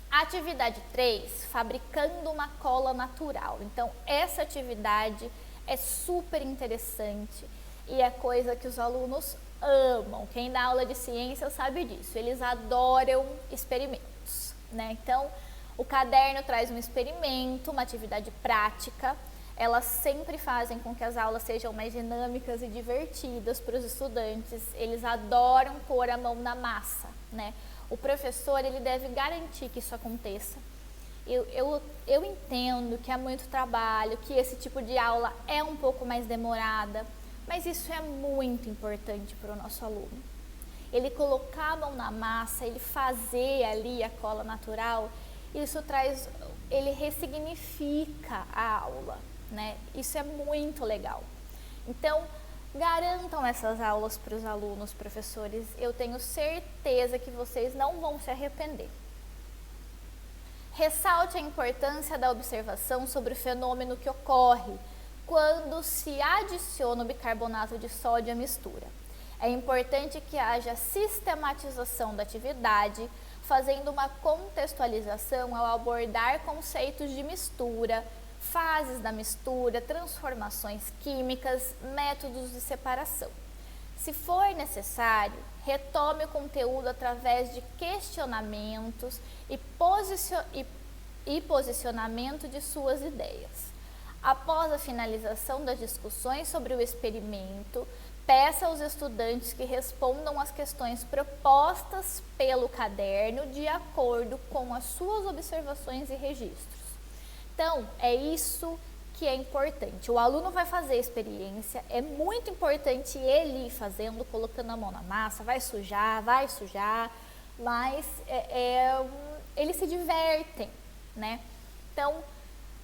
Atividade 3, fabricando uma cola natural. Então essa atividade é super interessante e é coisa que os alunos amam. Quem dá aula de ciência sabe disso, eles adoram experimentos, né? Então, o caderno traz um experimento, uma atividade prática, elas sempre fazem com que as aulas sejam mais dinâmicas e divertidas para os estudantes, eles adoram pôr a mão na massa, né? O professor, ele deve garantir que isso aconteça. Eu entendo que há muito trabalho, que esse tipo de aula é um pouco mais demorada, mas isso é muito importante para o nosso aluno. Ele colocar a mão na massa, ele fazer ali a cola natural, isso traz, ele ressignifica a aula, né? Isso é muito legal. Então, garantam essas aulas para os alunos, professores. Eu tenho certeza que vocês não vão se arrepender. Ressalte a importância da observação sobre o fenômeno que ocorre quando se adiciona o bicarbonato de sódio à mistura. É importante que haja sistematização da atividade, fazendo uma contextualização ao abordar conceitos de mistura, fases da mistura, transformações químicas, métodos de separação. Se for necessário, retome o conteúdo através de questionamentos e posicionamento de suas ideias. Após a finalização das discussões sobre o experimento, peça aos estudantes que respondam às questões propostas pelo caderno de acordo com as suas observações e registros. Então, é isso que é importante. O aluno vai fazer a experiência, é muito importante ele ir fazendo, colocando a mão na massa, vai sujar, mas eles se divertem, né? Então,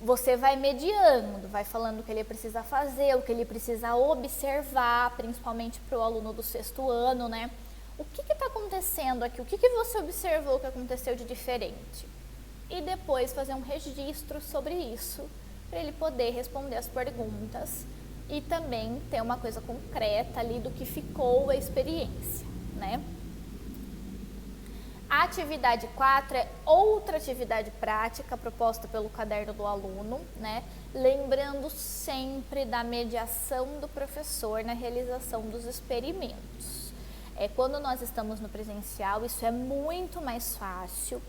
você vai mediando, vai falando o que ele precisa fazer, o que ele precisa observar, principalmente para o aluno do 6º ano, né? O que está acontecendo aqui? O que você observou que aconteceu de diferente? E depois fazer um registro sobre isso para ele poder responder as perguntas e também ter uma coisa concreta ali do que ficou a experiência, né? A atividade 4 é outra atividade prática proposta pelo caderno do aluno, né? Lembrando sempre da mediação do professor na realização dos experimentos. Quando nós estamos no presencial, isso é muito mais fácil,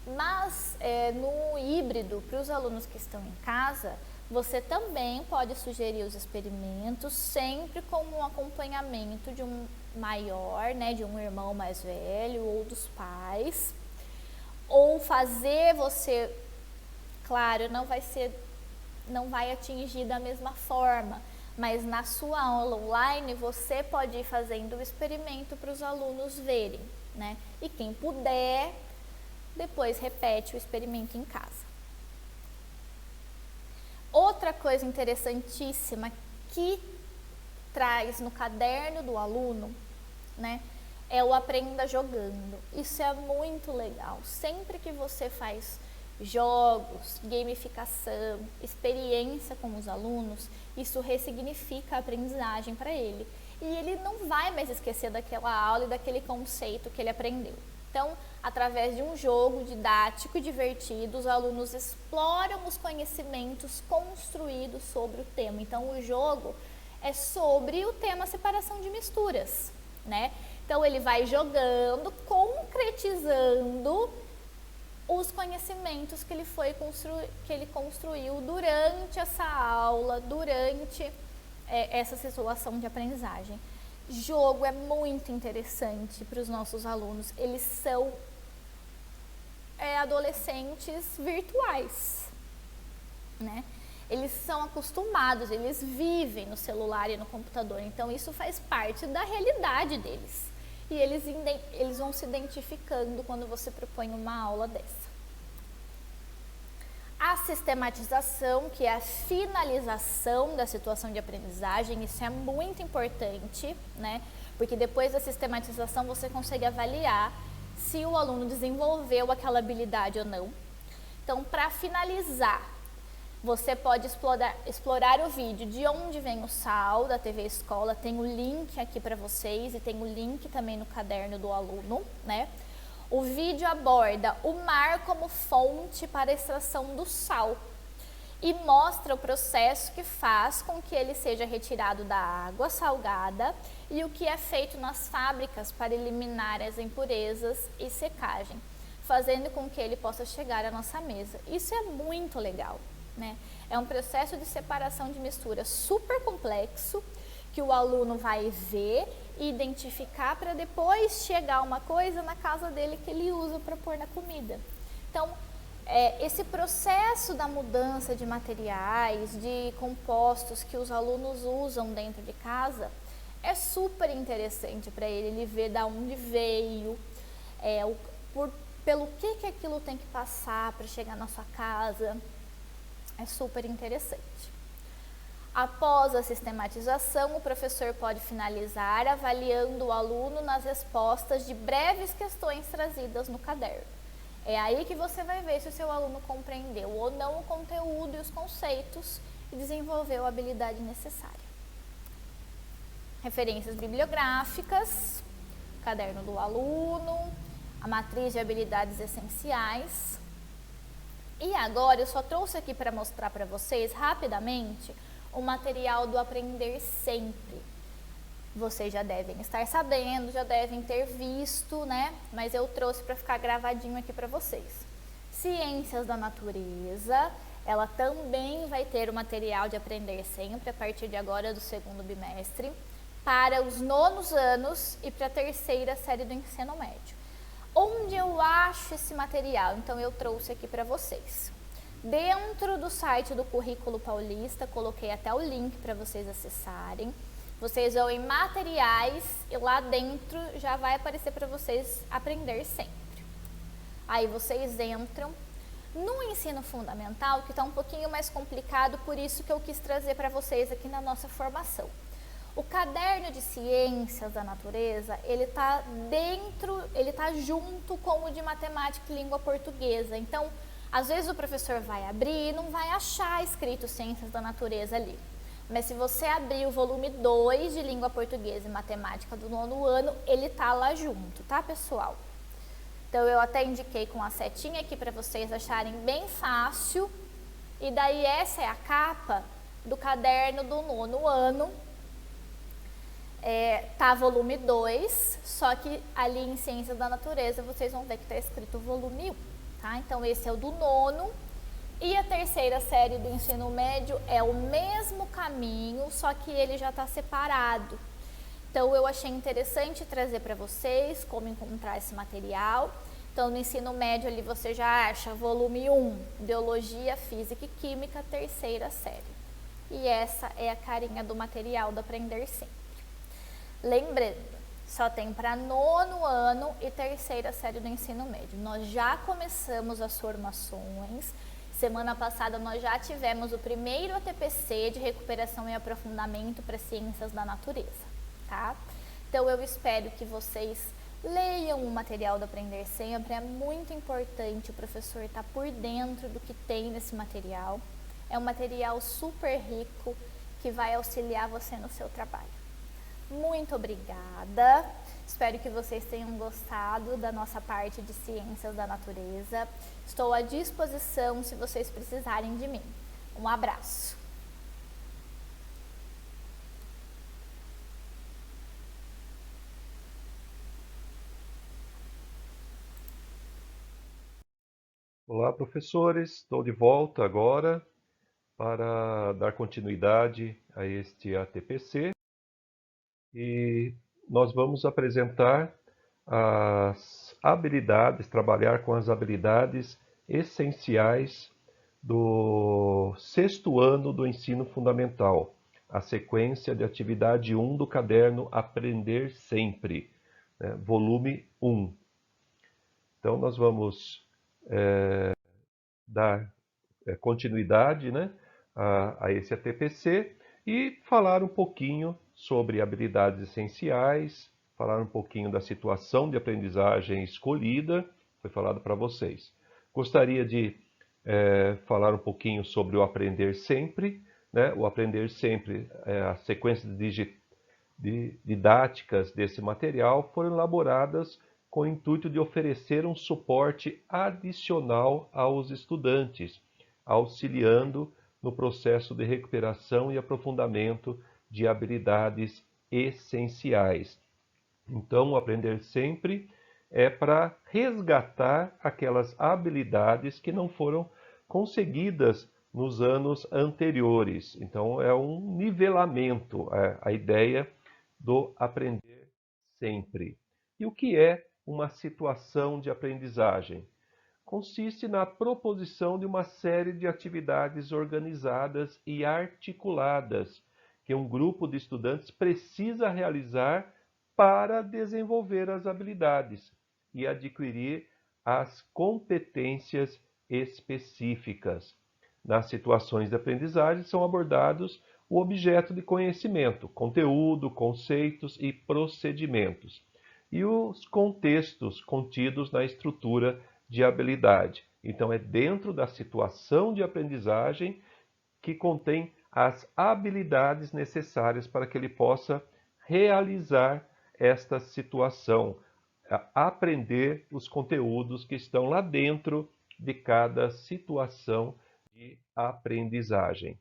mas no híbrido, para os alunos que estão em casa, você também pode sugerir os experimentos, sempre com um acompanhamento de um maior, né, de um irmão mais velho ou dos pais, ou fazer você, claro, não vai atingir da mesma forma, mas na sua aula online você pode ir fazendo o experimento para os alunos verem, né? E quem puder, depois repete o experimento em casa. Outra coisa interessantíssima que traz no caderno do aluno, né, é o aprenda jogando. Isso é muito legal. Sempre que você faz jogos, gamificação, experiência com os alunos, isso ressignifica a aprendizagem para ele. E ele não vai mais esquecer daquela aula e daquele conceito que ele aprendeu. Então, através de um jogo didático e divertido, os alunos exploram os conhecimentos construídos sobre o tema. Então, o jogo é sobre o tema separação de misturas, né? Então, ele vai jogando, concretizando os conhecimentos que ele construiu durante essa aula, durante essa situação de aprendizagem. Jogo é muito interessante para os nossos alunos. Eles são adolescentes virtuais, né? Eles são acostumados, eles vivem no celular e no computador, então isso faz parte da realidade deles. E eles vão se identificando quando você propõe uma aula dessa. A sistematização, que é a finalização da situação de aprendizagem, isso é muito importante, né? Porque depois da sistematização você consegue avaliar se o aluno desenvolveu aquela habilidade ou não. Então, para finalizar, você pode explorar o vídeo de onde vem o SAL da TV Escola, tem o link aqui para vocês e tem o link também no caderno do aluno, né? O vídeo aborda o mar como fonte para a extração do sal e mostra o processo que faz com que ele seja retirado da água salgada e o que é feito nas fábricas para eliminar as impurezas e secagem, fazendo com que ele possa chegar à nossa mesa. Isso é muito legal, né? É um processo de separação de mistura super complexo que o aluno vai ver e identificar para depois chegar uma coisa na casa dele que ele usa para pôr na comida. Então, esse processo da mudança de materiais, de compostos que os alunos usam dentro de casa, é super interessante para ele ver de onde veio, pelo que aquilo tem que passar para chegar na sua casa. É super interessante. Após a sistematização, o professor pode finalizar avaliando o aluno nas respostas de breves questões trazidas no caderno. É aí que você vai ver se o seu aluno compreendeu ou não o conteúdo e os conceitos e desenvolveu a habilidade necessária. Referências bibliográficas, caderno do aluno, a matriz de habilidades essenciais. E agora eu só trouxe aqui para mostrar para vocês rapidamente o material do Aprender Sempre. Vocês já devem estar sabendo, já devem ter visto, né? Mas eu trouxe para ficar gravadinho aqui para vocês. Ciências da Natureza, ela também vai ter o material de Aprender Sempre a partir de agora do segundo bimestre, para os 9º anos e para a 3ª série do ensino médio. Onde eu acho esse material? Então eu trouxe aqui para vocês. Dentro do site do Currículo Paulista, coloquei até o link para vocês acessarem. Vocês vão em materiais e lá dentro já vai aparecer para vocês Aprender Sempre. Aí vocês entram no ensino fundamental, que está um pouquinho mais complicado, por isso que eu quis trazer para vocês aqui na nossa formação. O caderno de Ciências da Natureza, ele está junto com o de Matemática e Língua Portuguesa. Então, Às vezes o professor vai abrir e não vai achar escrito Ciências da Natureza ali. Mas se você abrir o volume 2 de Língua Portuguesa e Matemática do 9º ano, ele tá lá junto, tá, pessoal? Então eu até indiquei com a setinha aqui para vocês acharem bem fácil. E daí essa é a capa do caderno do 9º ano. Tá volume 2, só que ali em Ciências da Natureza vocês vão ver que está escrito volume 1, tá? Então esse é o do 9º. E a terceira série do ensino médio é o mesmo caminho, só que ele já está separado. Então eu achei interessante trazer para vocês como encontrar esse material. Então no ensino médio ali você já acha volume 1, Biologia, Física e Química, terceira série. E essa é a carinha do material do Aprender Sempre. Lembrando, só tem para 9º ano e terceira série do ensino médio. Nós já começamos as formações. Semana passada nós já tivemos o primeiro ATPC de recuperação e aprofundamento para Ciências da Natureza, tá? Então eu espero que vocês leiam o material do Aprender Sempre. É muito importante o professor estar por dentro do que tem nesse material. É um material super rico que vai auxiliar você no seu trabalho. Muito obrigada, espero que vocês tenham gostado da nossa parte de Ciências da Natureza. Estou à disposição se vocês precisarem de mim. Um abraço. Olá, professores, estou de volta agora para dar continuidade a este ATPC. E nós vamos apresentar as habilidades, trabalhar com as habilidades essenciais do 6º ano do ensino fundamental, a sequência de atividade 1 do caderno Aprender Sempre, né, volume 1. Então nós vamos dar continuidade, né, a esse ATPC e falar um pouquinho sobre habilidades essenciais, falar um pouquinho da situação de aprendizagem escolhida, foi falado para vocês. Gostaria de falar um pouquinho sobre o Aprender Sempre, né? O Aprender Sempre, a sequência de didáticas desse material foram elaboradas com o intuito de oferecer um suporte adicional aos estudantes, auxiliando no processo de recuperação e aprofundamento de habilidades essenciais. Então, o Aprender Sempre é para resgatar aquelas habilidades que não foram conseguidas nos anos anteriores. Então, é um nivelamento, a ideia do Aprender Sempre. E o que é uma situação de aprendizagem? Consiste na proposição de uma série de atividades organizadas e articuladas que um grupo de estudantes precisa realizar para desenvolver as habilidades e adquirir as competências específicas. Nas situações de aprendizagem são abordados o objeto de conhecimento, conteúdo, conceitos e procedimentos, e os contextos contidos na estrutura de habilidade. Então, é dentro da situação de aprendizagem que contém as habilidades necessárias para que ele possa realizar esta situação, aprender os conteúdos que estão lá dentro de cada situação de aprendizagem.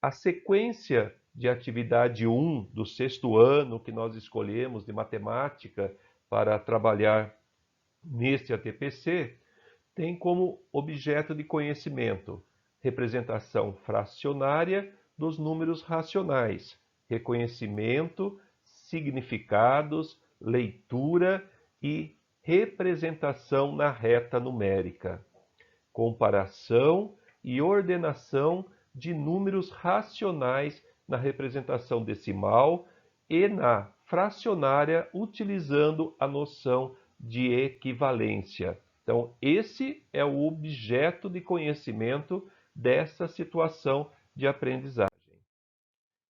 A sequência de atividade 1 do 6º ano que nós escolhemos de matemática para trabalhar neste ATPC tem como objeto de conhecimento representação fracionária dos números racionais, reconhecimento, significados, leitura e representação na reta numérica, comparação e ordenação de números racionais na representação decimal e na fracionária utilizando a noção de equivalência. Então, esse é o objeto de conhecimento dessa situação de aprendizagem.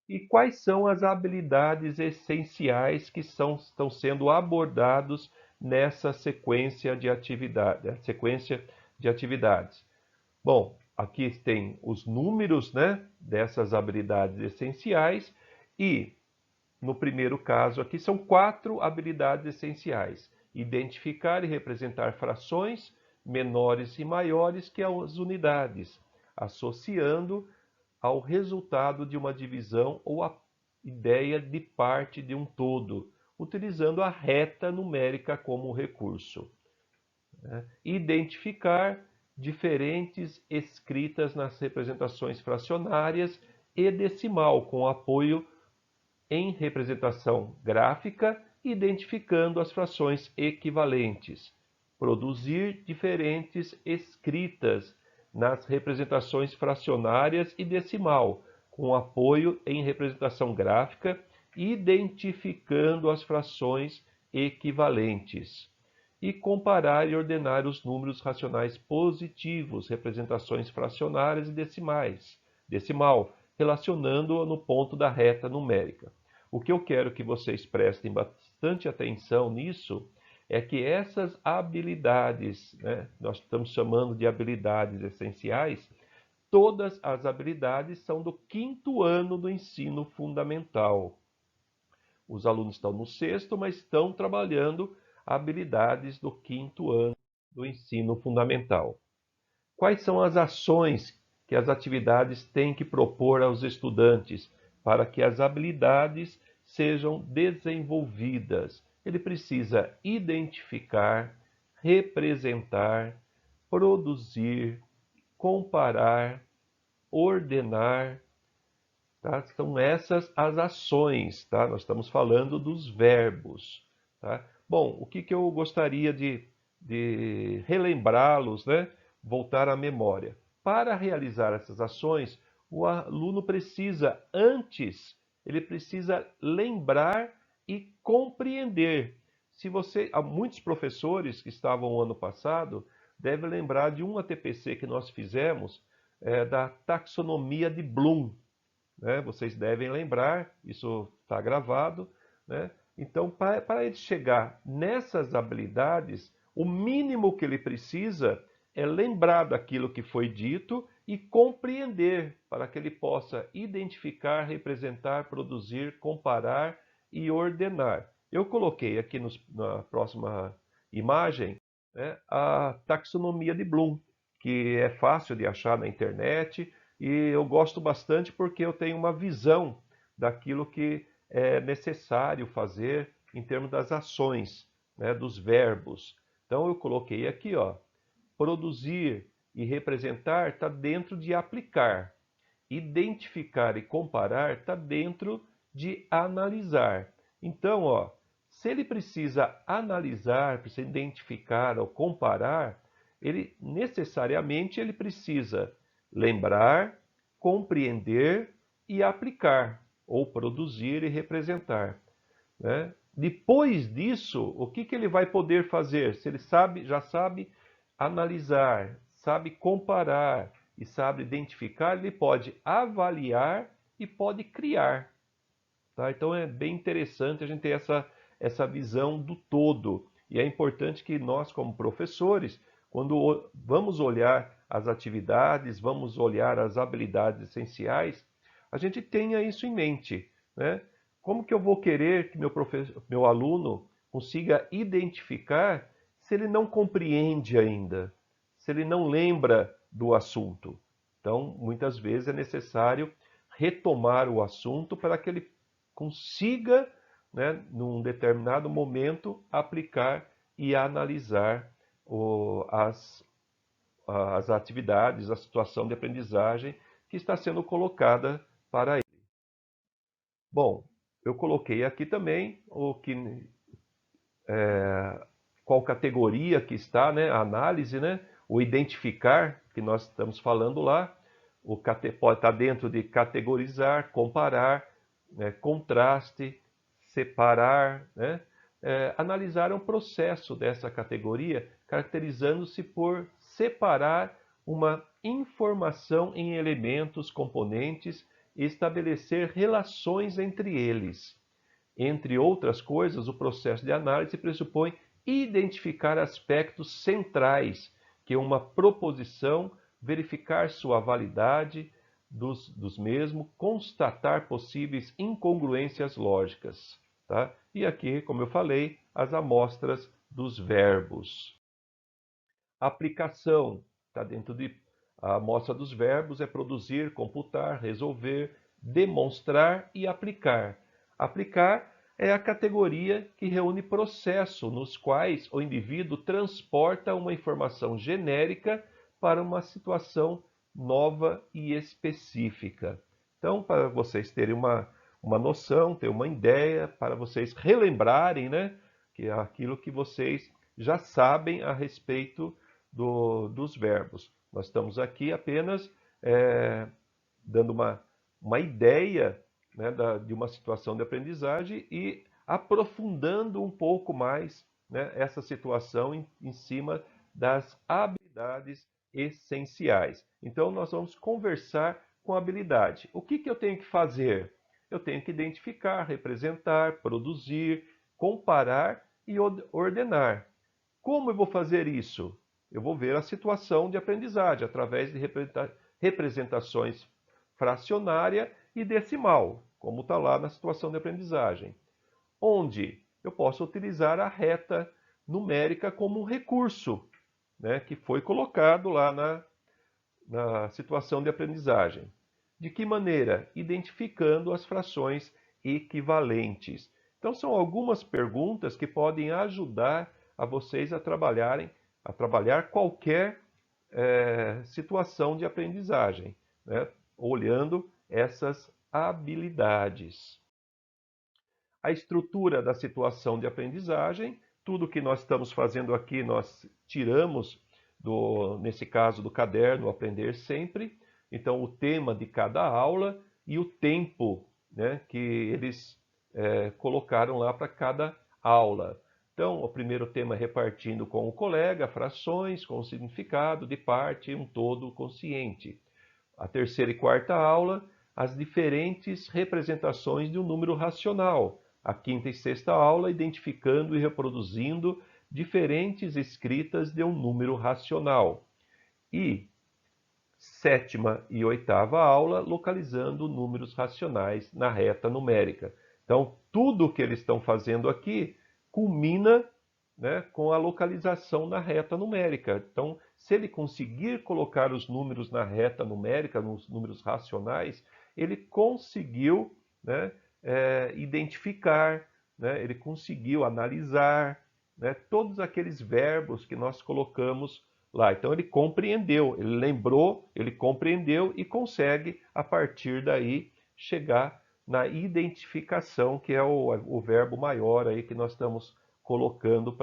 E quais são as habilidades essenciais que estão sendo abordados nessa sequência de atividades? Bom, aqui tem os números, né, dessas habilidades essenciais e, no primeiro caso aqui, são 4 habilidades essenciais. Identificar e representar frações menores e maiores que as unidades, associando ao resultado de uma divisão ou a ideia de parte de um todo, utilizando a reta numérica como recurso. Identificar diferentes escritas nas representações fracionárias e decimal, com apoio em representação gráfica, identificando as frações equivalentes. Produzir diferentes escritas nas representações fracionárias e decimal, com apoio em representação gráfica, identificando as frações equivalentes. E comparar e ordenar os números racionais positivos, representações fracionárias e decimal, relacionando-o no ponto da reta numérica. O que eu quero que vocês prestem bastante atenção nisso é que essas habilidades, né, nós estamos chamando de habilidades essenciais, todas as habilidades são do 5º ano do ensino fundamental. Os alunos estão no 6º, mas estão trabalhando habilidades do 5º ano do ensino fundamental. Quais são as ações que as atividades têm que propor aos estudantes para que as habilidades sejam desenvolvidas? Ele precisa identificar, representar, produzir, comparar, ordenar. Tá? São essas as ações. Tá? Nós estamos falando dos verbos. Tá? Bom, o que eu gostaria de relembrá-los, né? Voltar à memória. Para realizar essas ações, o aluno precisa, antes, ele precisa lembrar e compreender. Há muitos professores que estavam ano passado devem lembrar de um ATPC que nós fizemos, da taxonomia de Bloom. Né? Vocês devem lembrar, isso está gravado. Né? Então, para ele chegar nessas habilidades, o mínimo que ele precisa é lembrar daquilo que foi dito e compreender, para que ele possa identificar, representar, produzir, comparar e ordenar. Eu coloquei aqui na próxima imagem, né, a taxonomia de Bloom, que é fácil de achar na internet e eu gosto bastante porque eu tenho uma visão daquilo que é necessário fazer em termos das ações, né, dos verbos. Então eu coloquei aqui, ó, produzir e representar está dentro de aplicar. Identificar e comparar está dentro de analisar. Então, ó, se ele precisa analisar, precisa identificar ou comparar, ele necessariamente ele precisa lembrar, compreender e aplicar, ou produzir e representar. Né? Depois disso, o que ele vai poder fazer? Se ele já sabe analisar, sabe comparar e sabe identificar, ele pode avaliar e pode criar. Tá? Então é bem interessante a gente ter essa visão do todo. E é importante que nós, como professores, quando vamos olhar as atividades, vamos olhar as habilidades essenciais, a gente tenha isso em mente. Né? Como que eu vou querer que meu aluno consiga identificar se ele não compreende ainda, se ele não lembra do assunto? Então, muitas vezes é necessário retomar o assunto para que ele consiga, né, num determinado momento, aplicar e analisar as atividades, a situação de aprendizagem que está sendo colocada para ele. Bom, eu coloquei aqui também qual categoria que está, né, a análise, né, o identificar, que nós estamos falando lá, pode estar dentro de categorizar, comparar, né, contraste, separar, né, analisar um processo dessa categoria, caracterizando-se por separar uma informação em elementos, componentes e estabelecer relações entre eles. Entre outras coisas, o processo de análise pressupõe identificar aspectos centrais que uma proposição verificar sua validade dos mesmos, constatar possíveis incongruências lógicas. Tá? E aqui, como eu falei, as amostras dos verbos. Aplicação está dentro de a amostra dos verbos é produzir, computar, resolver, demonstrar e aplicar. Aplicar é a categoria que reúne processos nos quais o indivíduo transporta uma informação genérica para uma situação nova e específica. Então, para vocês terem uma noção, ter uma ideia, para vocês relembrarem, né, que é aquilo que vocês já sabem a respeito dos verbos. Nós estamos aqui apenas dando uma ideia, né, de uma situação de aprendizagem e aprofundando um pouco mais, né, essa situação em cima das habilidades essenciais. Então, nós vamos conversar com habilidade. O que eu tenho que fazer? Eu tenho que identificar, representar, produzir, comparar e ordenar. Como eu vou fazer isso? Eu vou ver a situação de aprendizagem através de representações fracionária e decimal, como está lá na situação de aprendizagem, onde eu posso utilizar a reta numérica como um recurso, né, que foi colocado lá na situação de aprendizagem. De que maneira? Identificando as frações equivalentes. Então, são algumas perguntas que podem ajudar a vocês a trabalhar qualquer situação de aprendizagem, né, olhando essas habilidades. A estrutura da situação de aprendizagem, tudo que nós estamos fazendo aqui, nós tiramos, nesse caso, do caderno Aprender Sempre. Então, o tema de cada aula e o tempo, né, que eles colocaram lá para cada aula. Então, o primeiro tema é repartindo com o colega, frações com significado de parte, um todo consciente. A terceira e quarta aula, as diferentes representações de um número racional. A quinta e sexta aula, identificando e reproduzindo diferentes escritas de um número racional. E sétima e oitava aula, localizando números racionais na reta numérica. Então, tudo que eles estão fazendo aqui culmina, né, com a localização na reta numérica. Então, se ele conseguir colocar os números na reta numérica, nos números racionais, ele conseguiu, né, identificar, né, ele conseguiu analisar, né, todos aqueles verbos que nós colocamos lá. Então, ele compreendeu, ele lembrou, ele compreendeu e consegue, a partir daí, chegar na identificação, que é o verbo maior aí que nós estamos colocando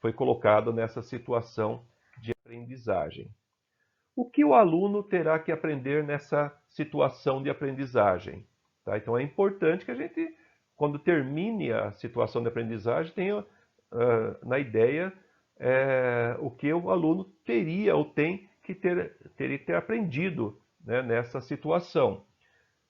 foi colocado nessa situação de aprendizagem. O que o aluno terá que aprender nessa situação de aprendizagem? Tá? Então é importante que a gente, quando termine a situação de aprendizagem, tenha na ideia o que o aluno teria ou teria que ter aprendido, né, nessa situação.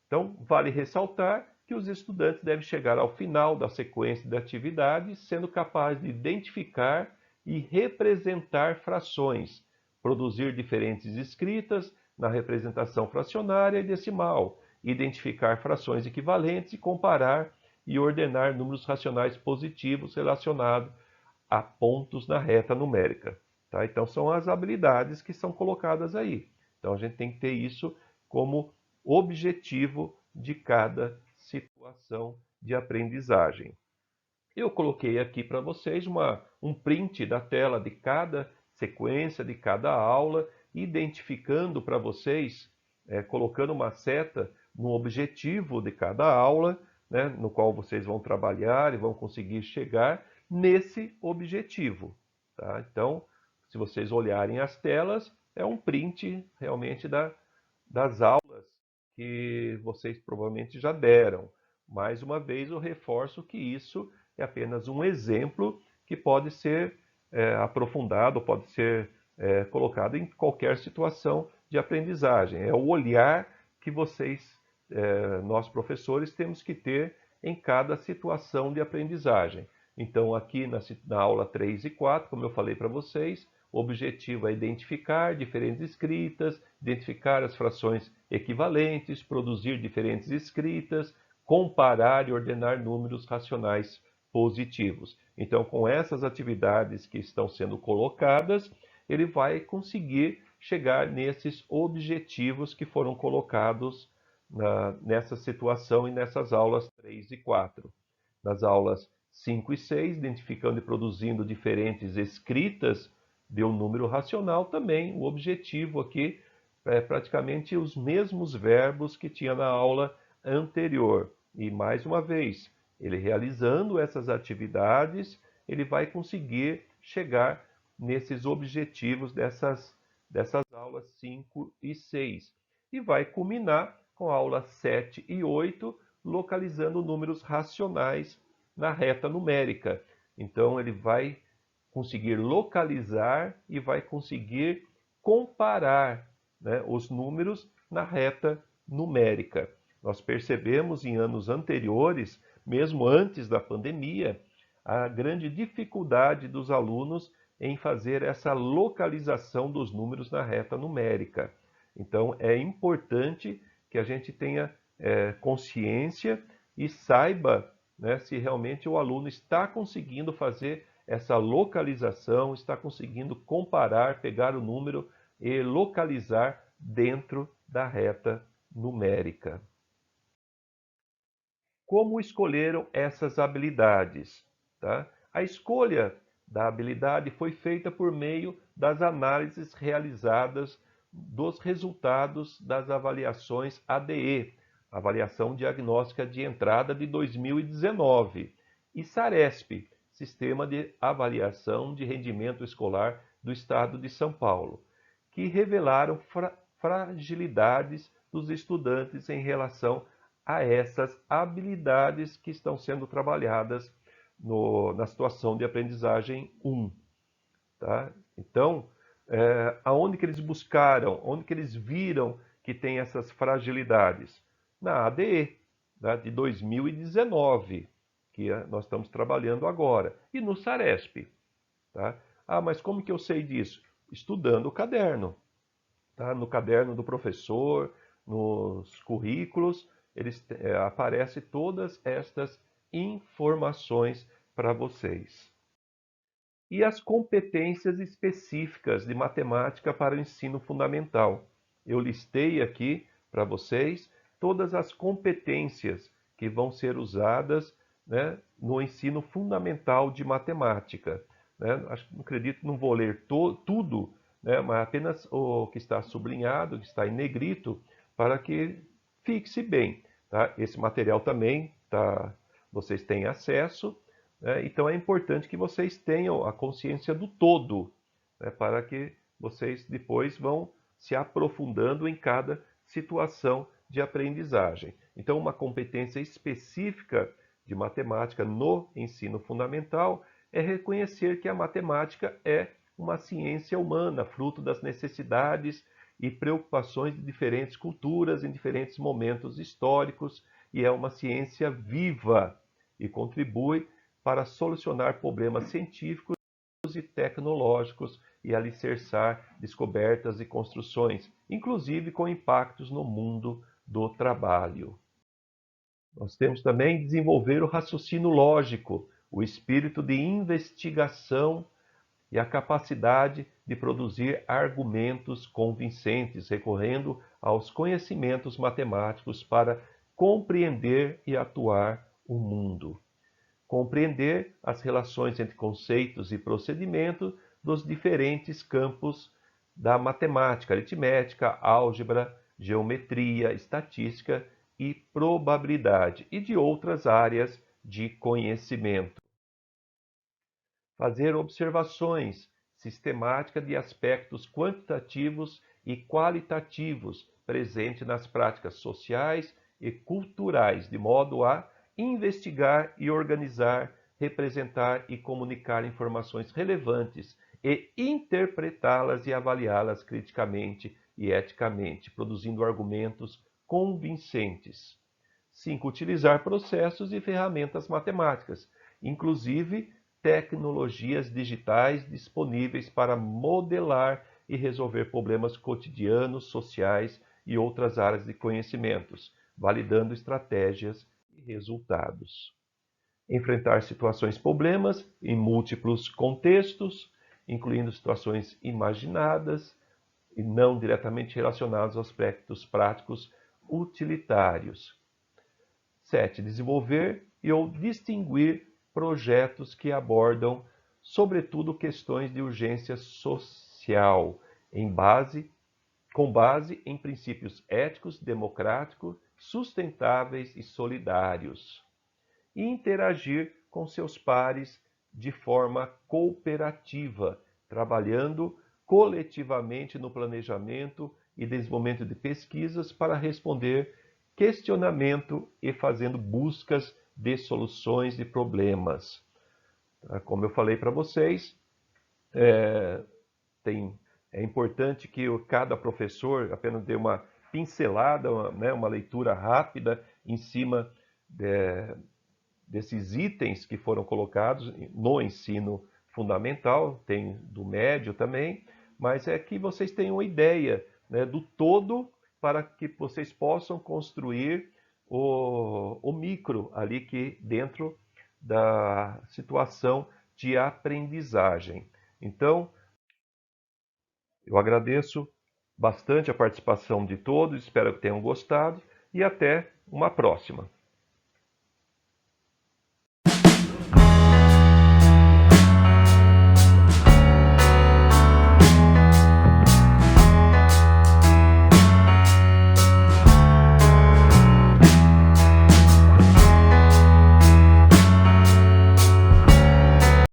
Então, vale ressaltar que os estudantes devem chegar ao final da sequência de atividades sendo capazes de identificar e representar frações, produzir diferentes escritas na representação fracionária e decimal, identificar frações equivalentes e comparar e ordenar números racionais positivos relacionados a pontos na reta numérica. Tá? Então, são as habilidades que são colocadas aí. Então, a gente tem que ter isso como objetivo de cada situação de aprendizagem. Eu coloquei aqui para vocês um print da tela de cada sequência, de cada aula, identificando para vocês, colocando uma seta no objetivo de cada aula, né, no qual vocês vão trabalhar e vão conseguir chegar nesse objetivo. Tá? Então, se vocês olharem as telas, é um print realmente das aulas que vocês provavelmente já deram. Mais uma vez, eu reforço que isso é apenas um exemplo que pode ser aprofundado, pode ser colocado em qualquer situação de aprendizagem. É o olhar que nós professores, temos que ter em cada situação de aprendizagem. Então, aqui na aula 3 e 4, como eu falei para vocês, O objetivo é identificar diferentes escritas, identificar as frações equivalentes, produzir diferentes escritas, comparar e ordenar números racionais positivos. Então, com essas atividades que estão sendo colocadas, ele vai conseguir chegar nesses objetivos que foram colocados nessa situação e nessas aulas 3 e 4. Nas aulas 5 e 6, identificando e produzindo diferentes escritas de um número racional, também o objetivo aqui é praticamente os mesmos verbos que tinha na aula anterior. E mais uma vez, ele realizando essas atividades, ele vai conseguir chegar nesses objetivos dessas aulas 5 e 6. E vai culminar com a aula 7 e 8, localizando números racionais na reta numérica. Então, ele vai conseguir localizar e vai conseguir comparar, né, os números na reta numérica. Nós percebemos em anos anteriores, mesmo antes da pandemia, a grande dificuldade dos alunos em fazer essa localização dos números na reta numérica. Então, é importante que a gente tenha consciência e saiba, né, se realmente o aluno está conseguindo fazer essa localização, está conseguindo comparar, pegar o número e localizar dentro da reta numérica. Como escolheram essas habilidades? Tá? A escolha da habilidade foi feita por meio das análises realizadas dos resultados das avaliações ADE, Avaliação Diagnóstica de Entrada de 2019, e SARESP, Sistema de Avaliação de Rendimento Escolar do Estado de São Paulo, que revelaram fragilidades dos estudantes em relação a essas habilidades que estão sendo trabalhadas na situação de aprendizagem 1. Tá? Então, aonde que eles buscaram, onde que eles viram que tem essas fragilidades? Na ADE, né, de 2019, que nós estamos trabalhando agora, e no SARESP. Tá? Ah, mas como que eu sei disso? Estudando o caderno. Tá? No caderno do professor, nos currículos, aparecem todas estas informações para vocês. E as competências específicas de matemática para o ensino fundamental. Eu listei aqui para vocês todas as competências que vão ser usadas, né, no ensino fundamental de matemática. Né? Não acredito, não vou ler tudo, né, mas apenas o que está sublinhado, que está em negrito, para que fixe bem. Tá? Esse material também vocês têm acesso, né? Então é importante que vocês tenham a consciência do todo, né, para que vocês depois vão se aprofundando em cada situação de aprendizagem. Então, uma competência específica de matemática no ensino fundamental é reconhecer que a matemática é uma ciência humana, fruto das necessidades e preocupações de diferentes culturas em diferentes momentos históricos, e é uma ciência viva e contribui para solucionar problemas científicos e tecnológicos e alicerçar descobertas e construções, inclusive com impactos no mundo do trabalho. Nós temos também desenvolver o raciocínio lógico, o espírito de investigação e a capacidade de produzir argumentos convincentes, recorrendo aos conhecimentos matemáticos para compreender e atuar o mundo. Compreender as relações entre conceitos e procedimentos dos diferentes campos da matemática, aritmética, álgebra, geometria, estatística e probabilidade, e de outras áreas de conhecimento. Fazer observações sistemáticas de aspectos quantitativos e qualitativos presentes nas práticas sociais e culturais, de modo a investigar e organizar, representar e comunicar informações relevantes e interpretá-las e avaliá-las criticamente e eticamente, produzindo argumentos convincentes. 5. Utilizar processos e ferramentas matemáticas, inclusive tecnologias digitais disponíveis para modelar e resolver problemas cotidianos, sociais e outras áreas de conhecimentos, validando estratégias e resultados. Enfrentar situações problemas em múltiplos contextos, incluindo situações imaginadas e não diretamente relacionadas aos aspectos práticos utilitários. 7. Desenvolver e ou distinguir projetos que abordam, sobretudo, questões de urgência social, com base em princípios éticos, democráticos, sustentáveis e solidários. E interagir com seus pares de forma cooperativa, trabalhando coletivamente no planejamento e desenvolvimento de pesquisas para responder questionamento e fazendo buscas de soluções de problemas. Como eu falei para vocês, é importante que cada professor apenas dê uma pincelada, uma leitura rápida em cima desses itens que foram colocados no ensino fundamental, tem do médio também, mas é que vocês tenham uma ideia, né, do todo para que vocês possam construir o micro ali que dentro da situação de aprendizagem. Então, eu agradeço bastante a participação de todos, espero que tenham gostado e até uma próxima.